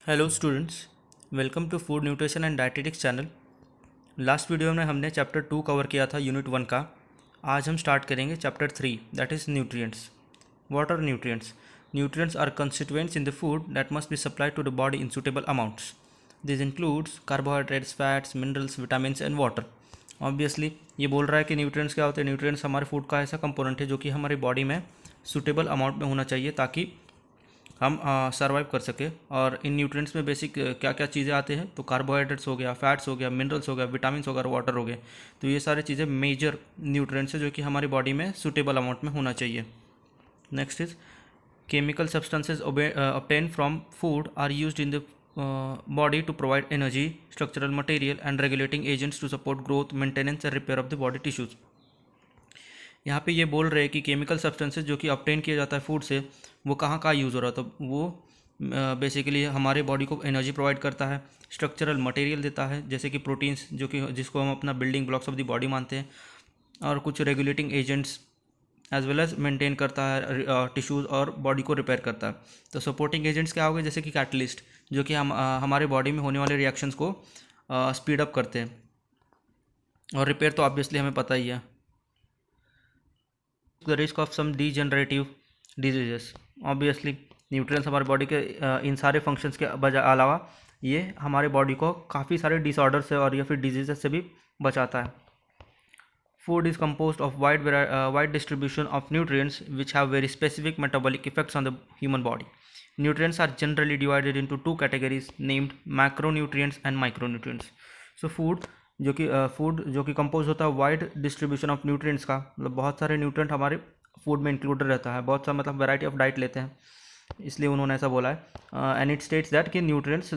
Hello students, welcome to food nutrition and dietetics channel. Last video में हमने chapter 2 cover किया था, unit 1 का। आज हम स्टार्ट करेंगे chapter 3, that is nutrients. What are nutrients? Nutrients are constituents in the food that must be supplied to the body in suitable amounts. This includes carbohydrates, fats, minerals, vitamins and water. Obviously ये बोल रहा है कि nutrients क्या होते हैं। Nutrients हमारे food का ऐसा कंपोनेंट है जो कि हमारी बॉडी में सुटेबल अमाउंट में होना चाहिए ताकि हम सर्वाइव कर सके। और इन न्यूट्रिएंट्स में बेसिक क्या क्या चीज़ें आते हैं, तो कार्बोहाइड्रेट्स हो गया, फैट्स हो गया, मिनरल्स हो गया, विटामिन्स हो गया, वाटर हो गए। तो ये सारी चीज़ें मेजर न्यूट्रिएंट्स है जो कि हमारी बॉडी में सूटेबल अमाउंट में होना चाहिए। Next is chemical substances obtained from food are used in the body to provide energy, structural material and regulating agents to support growth, maintenance and repair of the body tissues। यहाँ पे ये बोल रहे हैं कि केमिकल सब्सटेंसेस जो कि obtain किया जाता है फूड से, वो कहाँ कहाँ यूज़ हो रहा है। तो वो बेसिकली हमारे बॉडी को एनर्जी प्रोवाइड करता है, स्ट्रक्चरल मटेरियल देता है जैसे कि प्रोटीन्स जो कि जिसको हम अपना building blocks of the body मानते हैं, और कुछ regulating agents as well as maintain करता है टिश्यूज़ और बॉडी को रिपेयर करता है। तो सपोर्टिंग एजेंट्स क्या हो गए, जैसे कि कैटलिस्ट जो कि हम हमारे बॉडी में होने वाले रिएक्शंस को स्पीड अप करते हैं। और रिपेयर तो ऑब्वियसली हमें पता ही है। The risk of some degenerative diseases. Obviously nutrients हमारे बॉडी के इन सारे फंक्शंस के अलावा ये हमारे बॉडी को काफ़ी सारे डिसऑर्डर से और या फिर डिजीजेस से भी बचाता है। Food is composed of wide distribution of nutrients which have very specific metabolic effects on the human body. Nutrients are generally divided into two categories named macronutrients and micronutrients. So food जो कि compose होता है wide distribution of nutrients का, मतलब बहुत सारे nutrient हमारे food में इंक्लूडेड रहता है। बहुत सा मतलब वैरायटी ऑफ डाइट लेते हैं, इसलिए उन्होंने ऐसा बोला है। एंड इट स्टेट्स दैट कि न्यूट्रिएंट्स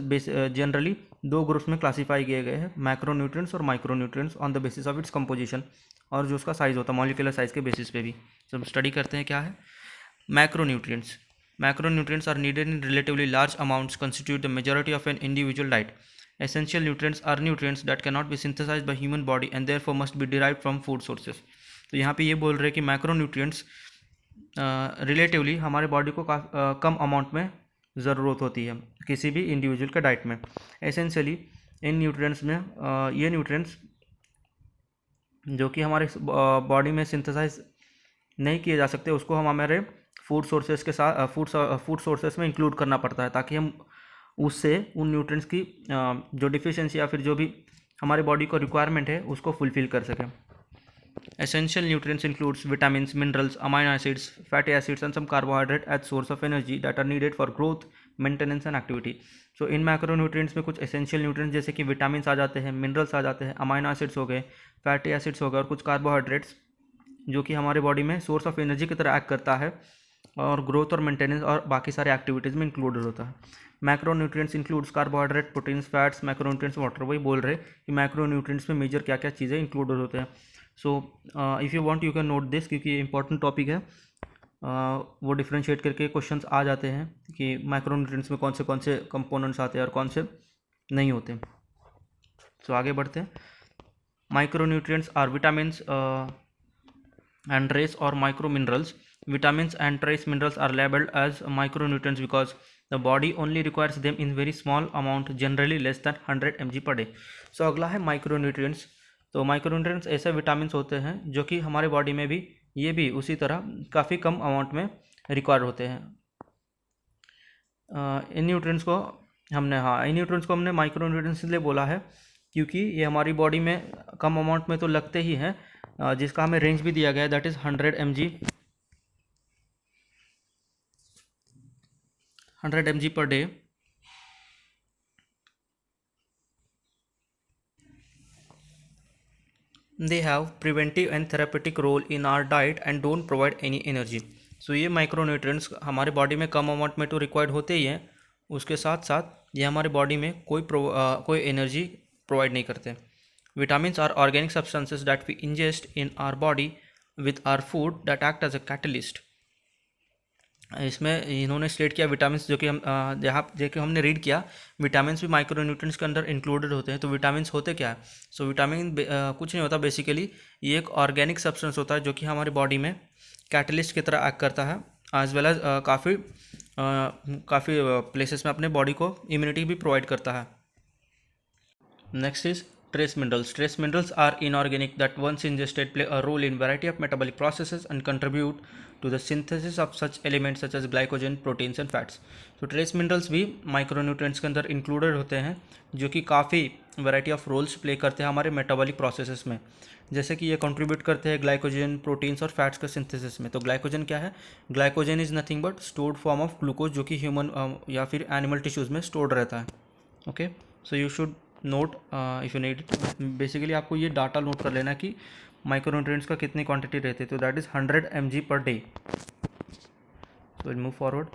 जनरली दो ग्रुप्स में क्लासीफाई किए गए हैं, मैक्रोन्यूट्रिएंट्स और micronutrients, on the basis of its composition, और जो उसका साइज़ होता है मॉलिक्यूलर साइज़ के बेसिस पे भी। सब स्टडी करते हैं क्या है macronutrients. Macronutrients are needed in relatively large amounts, constitute the majority of an individual diet. Essential nutrients are nutrients that cannot be synthesized by human body and therefore must be derived from food sources. तो यहाँ पे ये बोल रहे हैं कि macronutrients relatively हमारे body को कम अमाउंट में ज़रूरत होती है किसी भी इंडिविजुअल के डाइट में। एसेंशियली इन न्यूट्रिएंट्स में ये न्यूट्रिएंट्स जो कि हमारे बॉडी में सिंथेसाइज नहीं किए जा सकते, उसको हम हमारे फूड सोर्सेज के साथ फूड सोर्सेज में इंक्लूड करना पड़ता है ताकि हम उससे उन न्यूट्रिएंट्स की जो डिफिशिएंसी या फिर जो भी हमारे बॉडी को रिक्वायरमेंट है उसको फुलफिल कर सकें। Essential nutrients includes vitamins, minerals, amino acids, fatty acids and some carbohydrate as source of energy that are needed for growth, maintenance and activity. So in macronutrients में कुछ essential nutrients जैसे कि vitamins आ जाते हैं, minerals आ जाते हैं, amino acids हो गए, fatty acids हो गए, और कुछ carbohydrates जो कि हमारे बॉडी में सोर्स ऑफ एनर्जी की तरह एक्ट करता है और ग्रोथ और मेंटेनेंस और बाकी सारे एक्टिविटीज़ में इंक्लूडेड होता है। Macronutrients includes carbohydrate, proteins, fats, macronutrients, water. वही बोल रहे कि मैक्रोन्यूट्रिएंट्स में मेजर क्या क्या चीज़ें इंक्लूडेड होते हैं। So if you want you can note this, क्योंकि ये इंपॉर्टेंट टॉपिक है। वो डिफ्रेंशिएट करके क्वेश्चंस आ जाते हैं कि मैक्रोन्यूट्रिएंट्स में कौन से कंपोनेंट्स आते हैं और कौन से नहीं होते। सो आगे बढ़ते हैं। Micronutrients are vitamins and trace or micro minerals. Vitamins and trace minerals are labeled as micronutrients because the body only requires them in very small amount, generally less than 100 mg per day. So अगला है micronutrients. तो micronutrients ऐसे vitamins होते हैं जो कि हमारे body में भी ये भी उसी तरह काफ़ी कम अमाउंट में रिक्वायर होते हैं। इन न्यूट्रिएंट्स को हमने माइक्रोन्यूट्रिएंट्स इसलिए बोला है क्योंकि ये हमारी बॉडी में कम अमाउंट में तो लगते ही हैं, जिसका हमें रेंज भी दिया गया है, that is 100 mg per day. They have preventive and therapeutic role in our diet and don't provide any energy. So ये माइक्रोन्यूट्रिएंट्स हमारे बॉडी में कम अमाउंट में तो रिक्वायर्ड होते ही हैं, उसके साथ साथ ये हमारे बॉडी में कोई एनर्जी प्रोवाइड नहीं करते। Vitamins are organic substances that we ingest in our body with our food that act as a catalyst. इसमें इन्होंने स्टेट किया विटामिन्स जो कि हम जहाँ देखिए हमने रीड किया, विटामिन्स भी माइक्रोन्यूट्रिएंट्स के अंदर इंक्लूडेड होते हैं। तो विटामिन्स होते क्या है? सो विटामिन कुछ नहीं होता, बेसिकली ये एक ऑर्गेनिक सब्सटेंस होता है जो कि हमारी बॉडी में कैटलिस्ट की तरह एक्ट करता है, एज वेल एज काफ़ी काफ़ी प्लेसेस में अपने बॉडी को इम्यूनिटी भी प्रोवाइड करता है। Next is trace minerals. Trace minerals are inorganic that once ingested play a role in variety of metabolic processes and contribute to the synthesis of such elements such as glycogen, proteins and fats. तो trace minerals भी micronutrients के अंदर included होते हैं जो कि काफ़ी variety of roles play करते हैं हमारे मेटाबॉलिक प्रोसेसेस में। जैसे कि ये कंट्रीब्यूट करते हैं ग्लाइकोजन, प्रोटीन्स और फैट्स के सिंथेसिस में। तो ग्लाइकोजन क्या है? Glycogen is nothing but stored form of glucose जो कि ह्यूमन या फिर एनिमल टिश्यूज़ में स्टोर्ड रहता है। Okay, so you should note if you need. Basically आपको ये डाटा नोट कर लेना कि माइक्रोन्यूट्रिएंट्स का कितनी क्वांटिटी रहती है। तो that is 100 mg per day. So will move forward.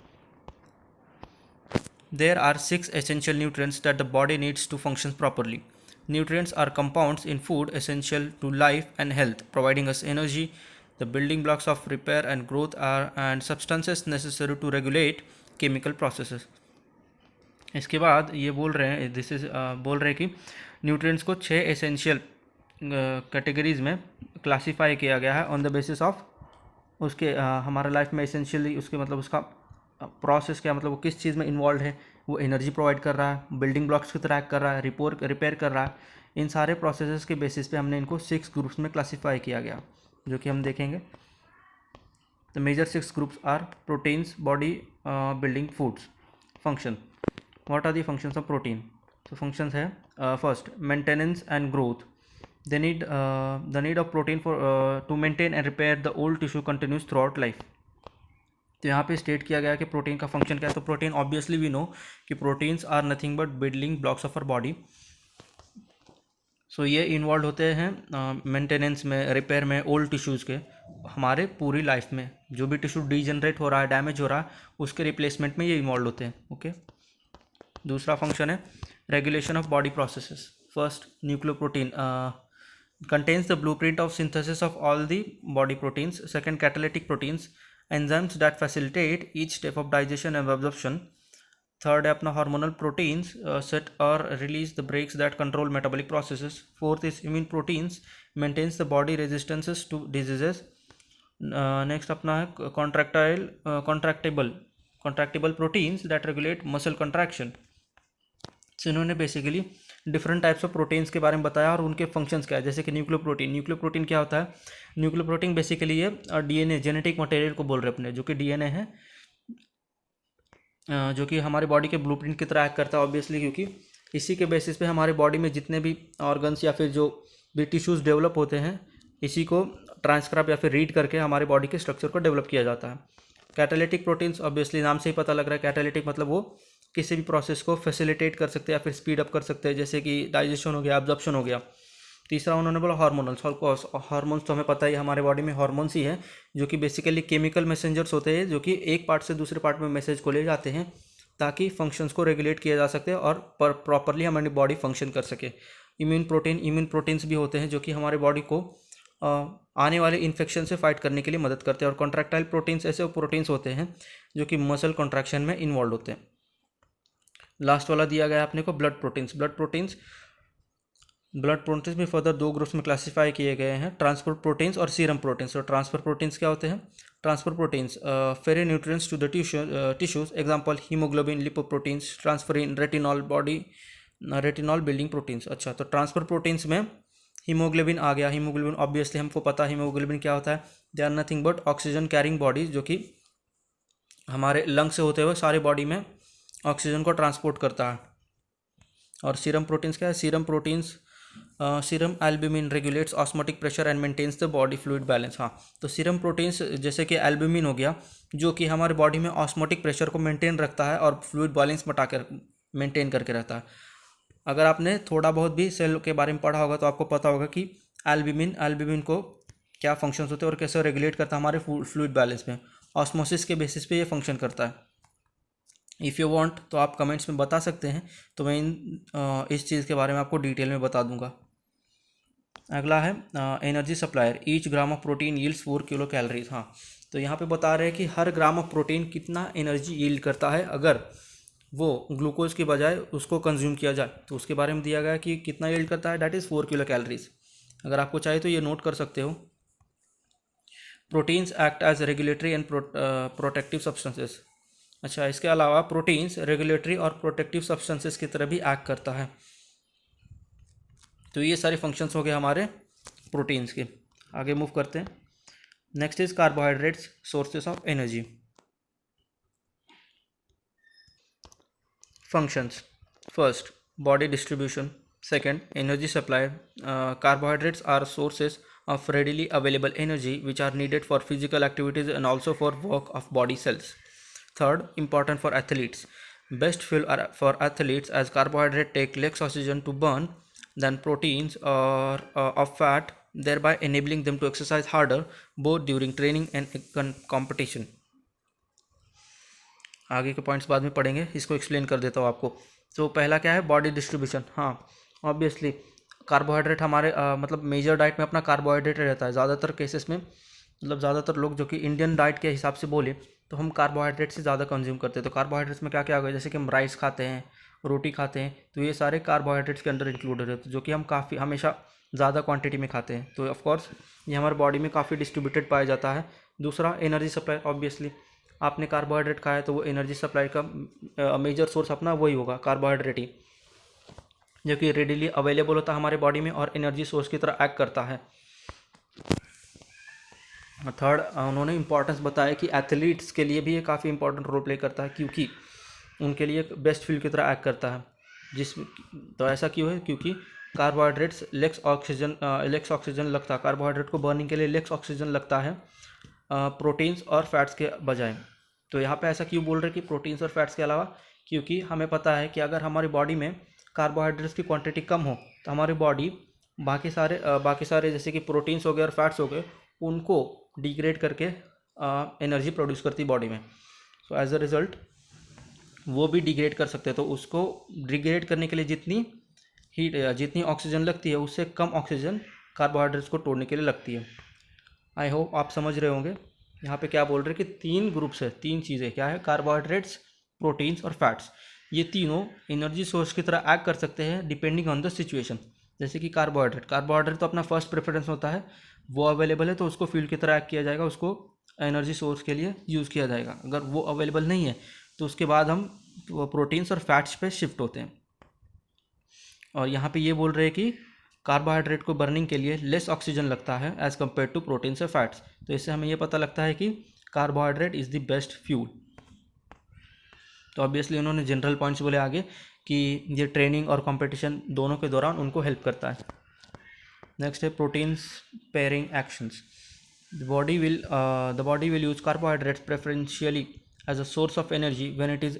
There are 6 essential nutrients that the body needs to function properly. Nutrients are compounds in food essential to life and health, providing us energy. The building blocks of repair and growth are and substances necessary to regulate chemical processes. इसके बाद ये बोल रहे हैं बोल रहे हैं कि न्यूट्रिएंट्स को 6 एसेंशियल कैटेगरीज में क्लासीफाई किया गया है ऑन द बेसिस ऑफ उसके हमारा लाइफ में एसेंशियली उसके मतलब उसका प्रोसेस क्या, मतलब वो किस चीज़ में इन्वॉल्व है। वो एनर्जी प्रोवाइड कर रहा है, बिल्डिंग ब्लॉक्स को ट्रैक कर रहा है, रिपेयर कर रहा है। इन सारे प्रोसेसेस के बेसिस पे हमने इनको 6 ग्रुप्स में क्लासीफाई किया गया, जो कि हम देखेंगे। The major 6 groups are proteins, body building foods. Function, what are the functions of protein? So functions है first maintenance and growth. They need the need of protein for to maintain and repair the old tissue continues throughout life. तो यहाँ पे state किया गया कि protein का function क्या है। तो प्रोटीन ऑब्वियसली वी नो कि proteins are nothing but building blocks of our body. So ये इन्वॉल्व होते हैं मेंटेनेंस में, रिपेयर में ओल्ड टिश्यूज़ के हमारे पूरी लाइफ में। जो भी टिश्यू डीजनरेट हो रहा है, डैमेज हो रहा है, उसके रिप्लेसमेंट में ये इन्वॉल्व होते हैं। ओके, दूसरा फंक्शन है regulation of body processes. First nucleoprotein contains the blueprint of synthesis of all the body proteins. Second, catalytic proteins, enzymes that facilitate each step of digestion and absorption. Third है अपना hormonal proteins, set or release the brakes that control metabolic processes. Fourth is immune proteins, maintains the body resistances to diseases. Next अपना है contractible proteins that regulate muscle contraction. So इन्होंने basically different types of proteins के बारे में बताया और उनके functions क्या है। जैसे कि न्यूक्लियोप्रोटीन क्या होता है? न्यूक्लियोप्रोटीन बेसिकली ये डीएनए, जेनेटिक मटेरियल को बोल रहे हैं अपने, जो कि डीएनए है, जो कि हमारे बॉडी के ब्लूप्रिंट की तरह एक्ट करता है ऑब्वियसली, क्योंकि इसी के बेसिस पे हमारे बॉडी में जितने भी ऑर्गन्स या फिर जो भी टिश्यूज़ डेवलप होते हैं, इसी को ट्रांसक्राइब या फिर रीड करके हमारे बॉडी के स्ट्रक्चर को डेवलप किया जाता है। कैटालिटिक प्रोटीन्स ऑब्वियसली नाम से ही पता लग रहा है, कैटालिटिक मतलब वो किसी भी प्रोसेस को फैसिलिटेट कर सकते हैं या फिर स्पीड अप कर सकते हैं, जैसे कि डाइजेशन हो गया, एब्जॉर्प्शन हो गया। तीसरा उन्होंने बोला हार्मोनल्स। हार्मोन्स तो हमें पता ही, हमारे बॉडी में हार्मोन्स ही है जो कि बेसिकली केमिकल मैसेंजर्स होते हैं, जो कि एक पार्ट से दूसरे पार्ट में मैसेज को ले जाते हैं ताकि फंक्शंस को रेगुलेट किया जा सके और प्रॉपरली हमारी बॉडी फंक्शन कर सके। इम्यून प्रोटीन्स भी होते हैं जो कि हमारे बॉडी को आने वाले इन्फेक्शन से फाइट करने के लिए मदद करते हैं। और कॉन्ट्रैक्टाइल प्रोटीन्स ऐसे प्रोटीन्स होते हैं जो कि मसल कॉन्ट्रैक्शन में इन्वॉल्व होते हैं। लास्ट वाला दिया गया है अपने को ब्लड प्रोटीन्स भी फर्दर 2 ग्रुप्स में क्लासीफाई किए गए हैं, ट्रांसपोर्ट प्रोटीन्स और सीरम प्रोटीन्स। तो ट्रांसफर प्रोटीन्स क्या होते हैं? Transfer proteins ferry nutrients to the tissues, example haemoglobin, lipoproteins, transferrin, retinol building proteins. अच्छा, तो ट्रांसफर प्रोटीन्स में हीमोग्लोबिन आ गया। हीमोग्लोबिन ऑब्वियसली हमको पता है हीमोग्लोबिन क्या होता है। They are nothing but oxygen carrying bodies, जो कि हमारे लंग से होते हुए सारे बॉडी में ऑक्सीजन को ट्रांसपोर्ट करता है। और सीरम प्रोटीन्स क्या है? Serum albumin regulates osmotic pressure and maintains the body fluid balance. हाँ, तो सीरम प्रोटीन्स जैसे कि एल्ब्यूमिन हो गया, जो कि हमारे बॉडी में ऑस्मोटिक प्रेशर को मेंटेन रखता है और फ्लूइड बैलेंस मेंटेन करके रहता है। अगर आपने थोड़ा बहुत भी सेल के बारे में पढ़ा होगा तो आपको पता होगा कि एल्ब्यूमिन को क्या फंक्शंस होते हैं और कैसे रेगुलेट करता है हमारे फ्लूइड बैलेंस में। ऑस्मोसिस के बेसिस पे ये फंक्शन करता है। इफ़ यू वांट तो आप कमेंट्स में बता सकते हैं, तो मैं इस चीज़ के बारे में आपको डिटेल में बता दूंगा। अगला है energy supplier. Each gram of protein yields 4 kilo calories. हाँ, तो यहाँ पे बता रहे हैं कि हर ग्राम ऑफ प्रोटीन कितना एनर्जी यील्ड करता है अगर वो ग्लूकोज की बजाय उसको कंज्यूम किया जाए। तो उसके बारे में दिया गया कि कितना यील्ड करता है, दैट इज़ 4 किलो कैलोरीज। अगर आपको चाहिए तो ये नोट कर सकते हो। Proteins act as regulatory and protective substances. अच्छा, इसके अलावा प्रोटीन्स रेगुलेटरी और प्रोटेक्टिव सब्सटेंसेस की तरह भी एक्ट करता है। तो ये सारे फंक्शंस हो गए हमारे प्रोटीन्स के। आगे मूव करते हैं। Next is carbohydrates sources of energy. Functions, first body distribution, second energy supply. Carbohydrates are sources of readily available energy which are needed for physical activities and also for work of body cells. Third, important for athletes, best fuel for athletes as carbohydrates take less oxygen to burn than proteins or of fat, thereby enabling them to exercise harder both during training and competition. आगे के points बाद में पढ़ेंगे, इसको explain कर देता हूँ आपको। तो पहला क्या है, बॉडी डिस्ट्रीब्यूशन। हाँ, ऑब्वियसली कार्बोहाइड्रेट हमारे मतलब मेजर डाइट में अपना कार्बोहाइड्रेट रहता है ज़्यादातर केसेस में। मतलब ज़्यादातर लोग जो कि इंडियन डाइट के हिसाब से बोले तो हम कार्बोहाइड्रेट से ज़्यादा कंज्यूम करते हैं। तो कार्बोहाइड्रेट्स में क्या क्या आ गया, जैसे कि हम राइस खाते हैं, रोटी खाते हैं, तो ये सारे कार्बोहाइड्रेट्स के अंडर इंक्लूडेड रहते हैं, जो कि हम काफ़ी हमेशा ज़्यादा क्वांटिटी में खाते हैं। तो ऑफकोर्स ये हमारे बॉडी में काफ़ी डिस्ट्रीब्यूटेड पाया जाता है। दूसरा, एनर्जी सप्लाई। ऑब्वियसली आपने कार्बोहाइड्रेट खाया तो वो एनर्जी सप्लाई का मेजर सोर्स अपना वही होगा, कार्बोहाइड्रेट ही, जो कि रेडिली अवेलेबल होता है हमारे बॉडी में और एनर्जी सोर्स की तरह एक्ट करता है। थर्ड, उन्होंने इंपॉर्टेंस बताया कि एथलीट्स के लिए भी ये काफ़ी इंपॉर्टेंट रोल प्ले करता है, क्योंकि उनके लिए बेस्ट फ्यूल की तरह एक्ट करता है। तो ऐसा क्यों है, क्योंकि कार्बोहाइड्रेट्स लेस ऑक्सीजन लगता है, कार्बोहाइड्रेट को बर्निंग के लिए लेस ऑक्सीजन लगता है प्रोटीन्स और फैट्स के बजाय। तो यहाँ पे ऐसा क्यों बोल रहे हैं कि प्रोटीन्स और फैट्स के अलावा, क्योंकि हमें पता है कि अगर हमारी बॉडी में कार्बोहाइड्रेट्स की क्वांटिटी कम हो तो हमारी बॉडी बाकी सारे जैसे कि प्रोटीन्स हो गए और फैट्स हो गए उनको डिग्रेड करके एनर्जी प्रोड्यूस करती है बॉडी में। सो एज अ रिज़ल्ट वो भी डिग्रेड कर सकते हैं। तो उसको डिग्रेड करने के लिए जितनी ऑक्सीजन लगती है उससे कम ऑक्सीजन कार्बोहाइड्रेट्स को तोड़ने के लिए लगती है। आई होप आप समझ रहे होंगे यहाँ पे क्या बोल रहे हैं कि 3 ग्रुप्स है, 3 चीज़ें क्या है, कार्बोहाइड्रेट्स, प्रोटीन्स और फैट्स। ये तीनों एनर्जी सोर्स की तरह एक्ट कर सकते हैं डिपेंडिंग ऑन द सिचुएशन। जैसे कि कार्बोहाइड्रेट तो अपना फर्स्ट प्रेफरेंस होता है, वो अवेलेबल है तो उसको फ्यूल की तरह एक्ट किया जाएगा, उसको एनर्जी सोर्स के लिए यूज़ किया जाएगा। अगर वो अवेलेबल नहीं है तो उसके बाद हम प्रोटीन्स और फैट्स पे शिफ्ट होते हैं। और यहाँ पे ये बोल रहे हैं कि कार्बोहाइड्रेट को बर्निंग के लिए लेस ऑक्सीजन लगता है एज़ कम्पेयर टू प्रोटीन्स और फैट्स। तो इससे हमें ये पता लगता है कि carbohydrate is the best fuel. तो ऑब्वियसली उन्होंने जनरल पॉइंट्स बोले आगे कि ये ट्रेनिंग और कंपटीशन दोनों के दौरान उनको हेल्प करता है। नेक्स्ट है proteins pairing actions. The body will use carbohydrates preferentially as a source of energy when it is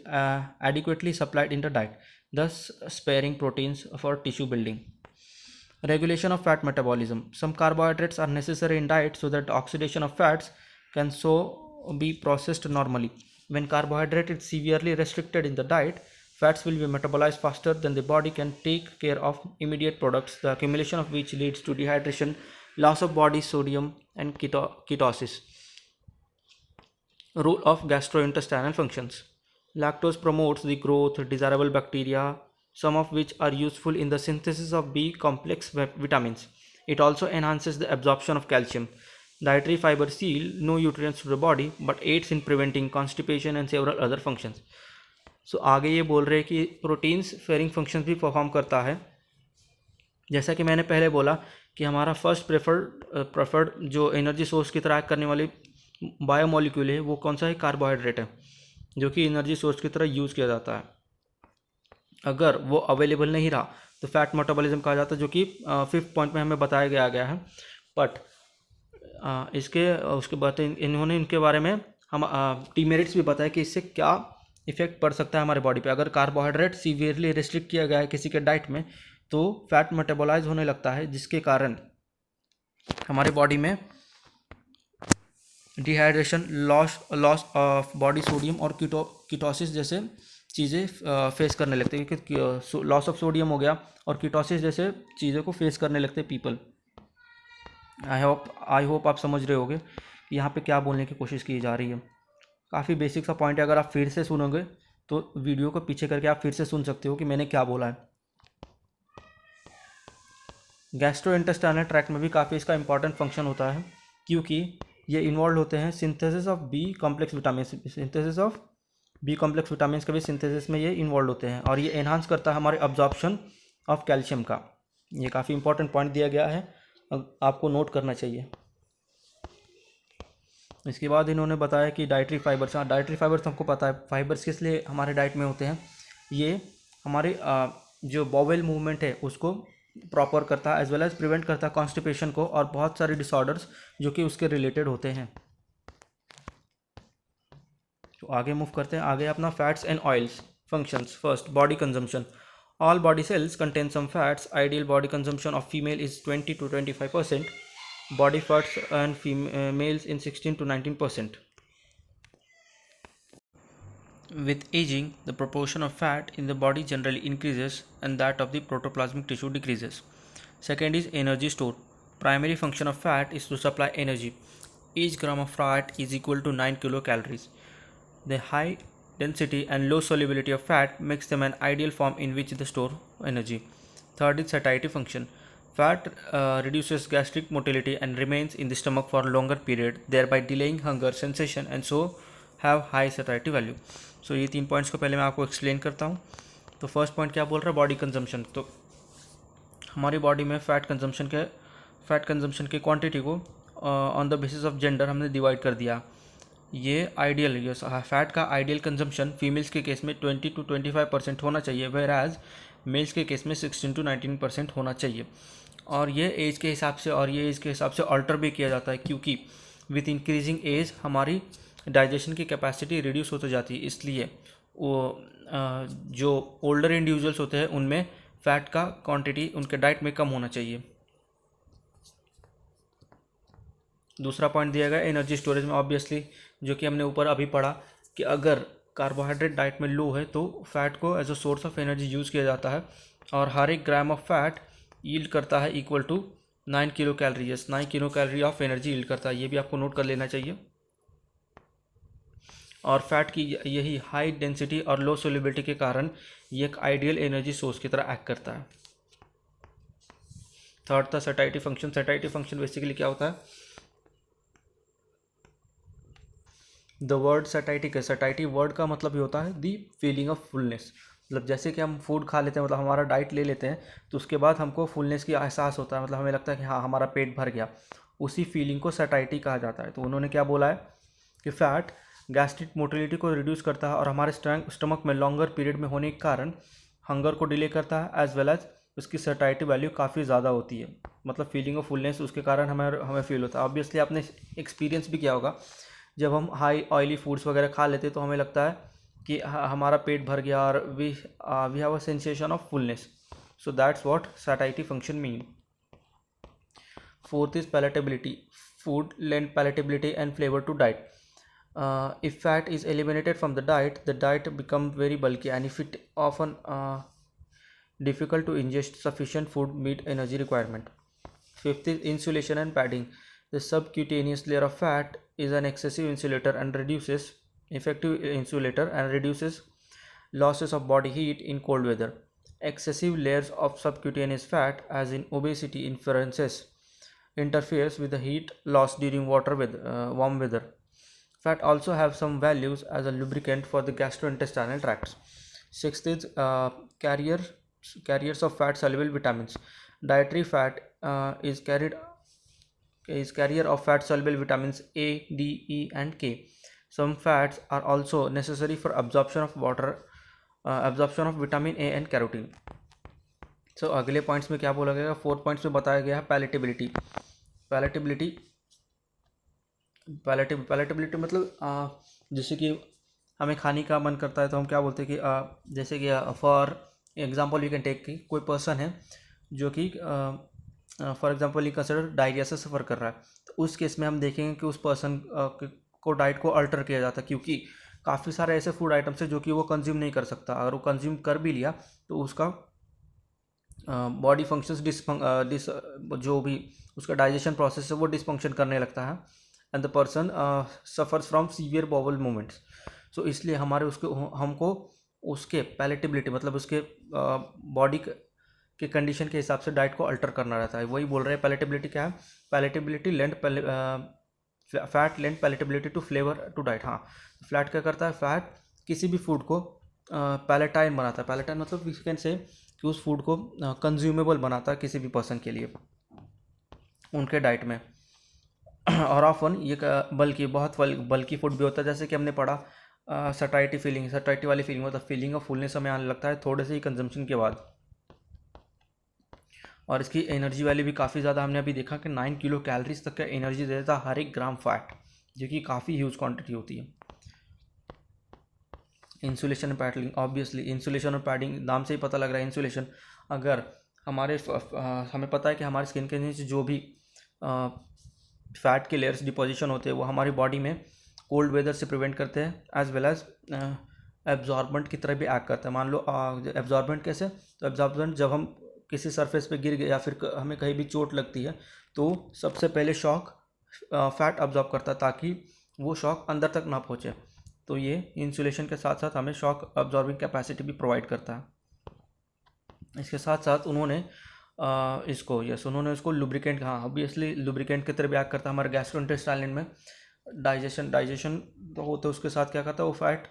adequately supplied in the diet, thus sparing proteins for tissue building. Regulation of fat metabolism. Some carbohydrates are necessary in diet so that the oxidation of fats can so be processed normally. When carbohydrate is severely restricted in the diet, fats will be metabolized faster than the body can take care of immediate products, the accumulation of which leads to dehydration, loss of body sodium, and ketosis. Role of gastrointestinal functions. Lactose promotes the growth of desirable bacteria, some of which are useful in the synthesis of B complex vitamins. It also enhances the absorption of calcium. Dietary fiber seal no nutrients to the body but aids in preventing constipation and several other functions. So आगे ये बोल रहे हैं कि proteins fairing functions भी perform करता है। जैसा कि मैंने पहले बोला कि हमारा फर्स्ट प्रेफर्ड जो एनर्जी सोर्स की तरह करने वाली बायोमोलिक्यूल है वो कौन सा है, कार्बोहाइड्रेट है, जो कि एनर्जी सोर्स की तरह यूज़ किया जाता है। अगर वो अवेलेबल नहीं रहा तो फैट मेटाबॉलिज्म कहा जाता है, जो कि 5th पॉइंट में हमें बताया गया है। बट उसके बाद इन्होंने इनके बारे में हम डीमेरिट्स भी बताया कि इससे क्या इफेक्ट पड़ सकता है हमारे बॉडी पे। अगर कार्बोहाइड्रेट सीवियरली रिस्ट्रिक्ट किया गया है किसी के डाइट में तो फैट मेटाबोलाइज होने लगता है, जिसके कारण हमारे बॉडी में dehydration, loss of body sodium और कीटोसिस जैसे चीज़ें फेस करने लगते हैं, क्योंकि लॉस ऑफ सोडियम हो गया और कीटोसिस जैसे चीज़ों को फेस करने लगते हैं पीपल। आई होप आप समझ रहे होगे कि यहाँ पे क्या बोलने की कोशिश की जा रही है। काफ़ी बेसिक सा पॉइंट है, अगर आप फिर से सुनोगे तो वीडियो को पीछे करके आप फिर से सुन सकते हो कि मैंने क्या बोला है। गैस्ट्रोइंटेस्टाइनल ट्रैक्ट में भी काफ़ी इसका इंपॉर्टेंट फंक्शन होता है, क्योंकि ये इन्वॉल्व होते हैं synthesis of B complex vitamin, synthesis of B complex vitamin के भी सिंथेसिस में ये इन्वॉल्व होते हैं और ये एनहांस करता है हमारे अब्जॉर्प्शन ऑफ कैल्शियम का। ये काफ़ी इंपॉर्टेंट पॉइंट दिया गया है, आपको नोट करना चाहिए। इसके बाद इन्होंने बताया कि डाइटरी फाइबर्स, हाँ डाइटरी फाइबर्स हमको पता है फाइबर्स किस लिए हमारे डाइट में होते हैं। ये हमारे जो बॉवेल मूवमेंट है उसको प्रॉपर करता है, एज वेल एज प्रिवेंट करता है कॉन्स्टिपेशन को और बहुत सारे डिसऑर्डर्स जो कि उसके रिलेटेड होते हैं। तो आगे मूव करते हैं। आगे अपना fats and oils functions. First, body consumption. All body cells contain some fats. Ideal body consumption of female is 20 to 25%. Body fats and males in 16 to 19%. With aging, the proportion of fat in the body generally increases and that of the protoplasmic tissue decreases. Second is energy store. Primary function of fat is to supply energy. Each gram of fat is equal to 9 kilocalories. The high density and low solubility of fat makes them an ideal form in which they store energy. Third is satiety function. Fat reduces gastric motility and remains in the stomach for a longer period, thereby delaying hunger sensation and so have high satiety value. So ये 3 points को पहले मैं आपको explain करता हूँ। तो first point क्या बोल रहा है, बॉडी कंजम्पशन। तो हमारी बॉडी में फ़ैट कंजम्पशन के क्वांटिटी को on the basis of gender हमने डिवाइड कर दिया। ये आइडियल, ये फैट का आइडियल कंजम्पशन फीमेल्स के केस में 20 to 25% होना चाहिए, वेयर एज मेल्स के केस में 16 to 19% होना चाहिए। और ये एज के हिसाब से और ये एज के हिसाब से अल्टर भी किया जाता है, क्योंकि विथ इंक्रीजिंग एज हमारी डाइजेशन की कैपेसिटी रिड्यूस होती जाती है, इसलिए वो जो ओल्डर इंडिविजुअल्स होते हैं उनमें फ़ैट का क्वांटिटी उनके डाइट में कम होना चाहिए। दूसरा पॉइंट दिया गया एनर्जी स्टोरेज में, ऑब्वियसली जो कि हमने ऊपर अभी पढ़ा कि अगर कार्बोहाइड्रेट डाइट में लो है तो फैट को as a source of energy use किया जाता है और हर एक ग्राम ऑफ फैट यील्ड करता है equal to 9 kilo calorie. 9 kilo calorie of energy yield करता है, ये भी आपको नोट कर लेना चाहिए। और फैट की यही हाई डेंसिटी और लो सोल्युबिलिटी के कारण ये एक आइडियल एनर्जी सोर्स की तरह एक्ट करता है। थर्ड था satisfactory function. Satisfactory function basically क्या होता है, the word satisfactory, satisfactory word का मतलब ही होता है दी फीलिंग ऑफ फुलनेस। मतलब जैसे कि हम फूड खा लेते हैं, मतलब हमारा डाइट ले लेते हैं तो उसके बाद हमको फुलनेस की एहसास होता है, मतलब हमें लगता है कि हाँ हमारा पेट भर गया, उसी फीलिंग को सैटिस्फैक्टरी कहा जाता है। तो उन्होंने क्या बोला है कि फ़ैट गैस्ट्रिक मोटिलिटी को रिड्यूस करता है और हमारे स्टमक में लॉन्गर पीरियड में होने के कारण हंगर को डिले करता है, एज वेल एज उसकी सैटिस्फैक्टरी वैल्यू काफ़ी ज़्यादा होती है, मतलब फीलिंग ऑफ फुलनेस उसके कारण हमें फील होता है। ऑब्वियसली आपने एक्सपीरियंस भी किया होगा, जब हम हाई ऑयली फूड्स वगैरह खा लेते तो हमें लगता है कि हमारा पेट भर गया और we have a sensation of fullness. So that's what satisfactory function mean. Fourth is palatability. Food lend palatability and flavor to diet. If fat is eliminated from the diet becomes very bulky, and if it often difficult to ingest sufficient food meet energy requirement. Fifth is insulation and padding. The subcutaneous layer of fat is an excessive insulator and reduces effective insulator and reduces losses of body heat in cold weather. Excessive layers of subcutaneous fat, as in obesity, interferes with the heat loss during warm weather. Fat also have some values as a lubricant for the gastrointestinal tracts. Sixth is carriers of fat soluble vitamins. Dietary fat is carrier of fat soluble vitamins A, D, E and K. Some fats are also necessary for absorption of water, absorption of vitamin A and carotene. So अगले points में क्या बोला गया, fourth points में बताया गया है palatability. Palatability मतलब जैसे कि हमें खाने का मन करता है तो हम क्या बोलते हैं कि जैसे कि for example you can take कि कोई पर्सन है जो कि फॉर एग्जांपल ये कंसिडर डायरिया से सफ़र कर रहा है, तो उस केस में हम देखेंगे कि उस पर्सन को डाइट को अल्टर किया जाता है, क्योंकि काफ़ी सारे ऐसे फूड आइटम्स है जो कि वो कंज्यूम नहीं कर सकता। अगर वो कंज्यूम कर भी लिया तो उसका बॉडी फंक्शंस जो भी उसका डाइजेशन प्रोसेस है वो डिसफंक्शन करने लगता है, and the person suffers from severe bowel movements. So इसलिए हमको उसके पैलेटेबिलिटी मतलब उसके बॉडी के कंडीशन के हिसाब से डाइट को अल्टर करना रहता है। वही बोल रहे हैं पैलेटेबिलिटी क्या है, palatability fat lend palatability to flavour to diet. हाँ, फ्लैट क्या करता है, फैट किसी भी फूड को पैलेटाइन बनाता है। पैलेटाइन मतलब वी कैन से कि उस फूड को कंज्यूमेबल बनाता है किसी भी पर्सन के लिए उनके डाइट में। और ऑफन ये बल्कि बहुत बल्कि फूड भी होता है, जैसे कि हमने पढ़ा सटाइटी वाली फीलिंग मतलब फीलिंग ऑफ फुलनेस हमें आने लगता है थोड़े से ही कंजम्पशन के बाद। और इसकी एनर्जी वैल्यू भी काफ़ी ज़्यादा, हमने अभी देखा कि 9 किलो कैलोरीज तक का एनर्जी दे देता है हर एक ग्राम फैट, जो कि काफ़ी ह्यूज क्वांटिटी होती है। इंसुलेशन और पैडिंग, ऑब्वियसली इंसुलेशन और पैडिंग नाम से ही पता लग रहा है। इंसुलेशन, अगर हमारे हमें पता है कि हमारे स्किन के नीचे जो भी फैट के लेयर्स डिपोजिशन होते हैं वो हमारी बॉडी में कोल्ड वेदर से प्रिवेंट करते हैं, एज वेल एज एब्जॉर्बेंट की तरह भी एक्ट करता है। मान लो एब्जॉर्बेंट कैसे, तो एब्जॉर्बेंट जब हम किसी सरफेस पे गिर गए या फिर हमें कहीं भी चोट लगती है तो सबसे पहले शॉक फैट अब्जॉर्ब करता है ताकि वो शॉक अंदर तक ना पहुँचे। तो ये इंसुलेशन के साथ साथ हमें शॉक अब्जॉर्बिंग कैपेसिटी भी प्रोवाइड करता है। इसके साथ साथ उन्होंने इसको लुब्रिकेंट, हाँ ऑब्वियसली लुब्रिकेंट की तरह भी एक्ट करता है हमारे गैस्ट्रोइंटेस्टाइनल में। डाइजेशन तो होता है, उसके साथ क्या करता है वो फैट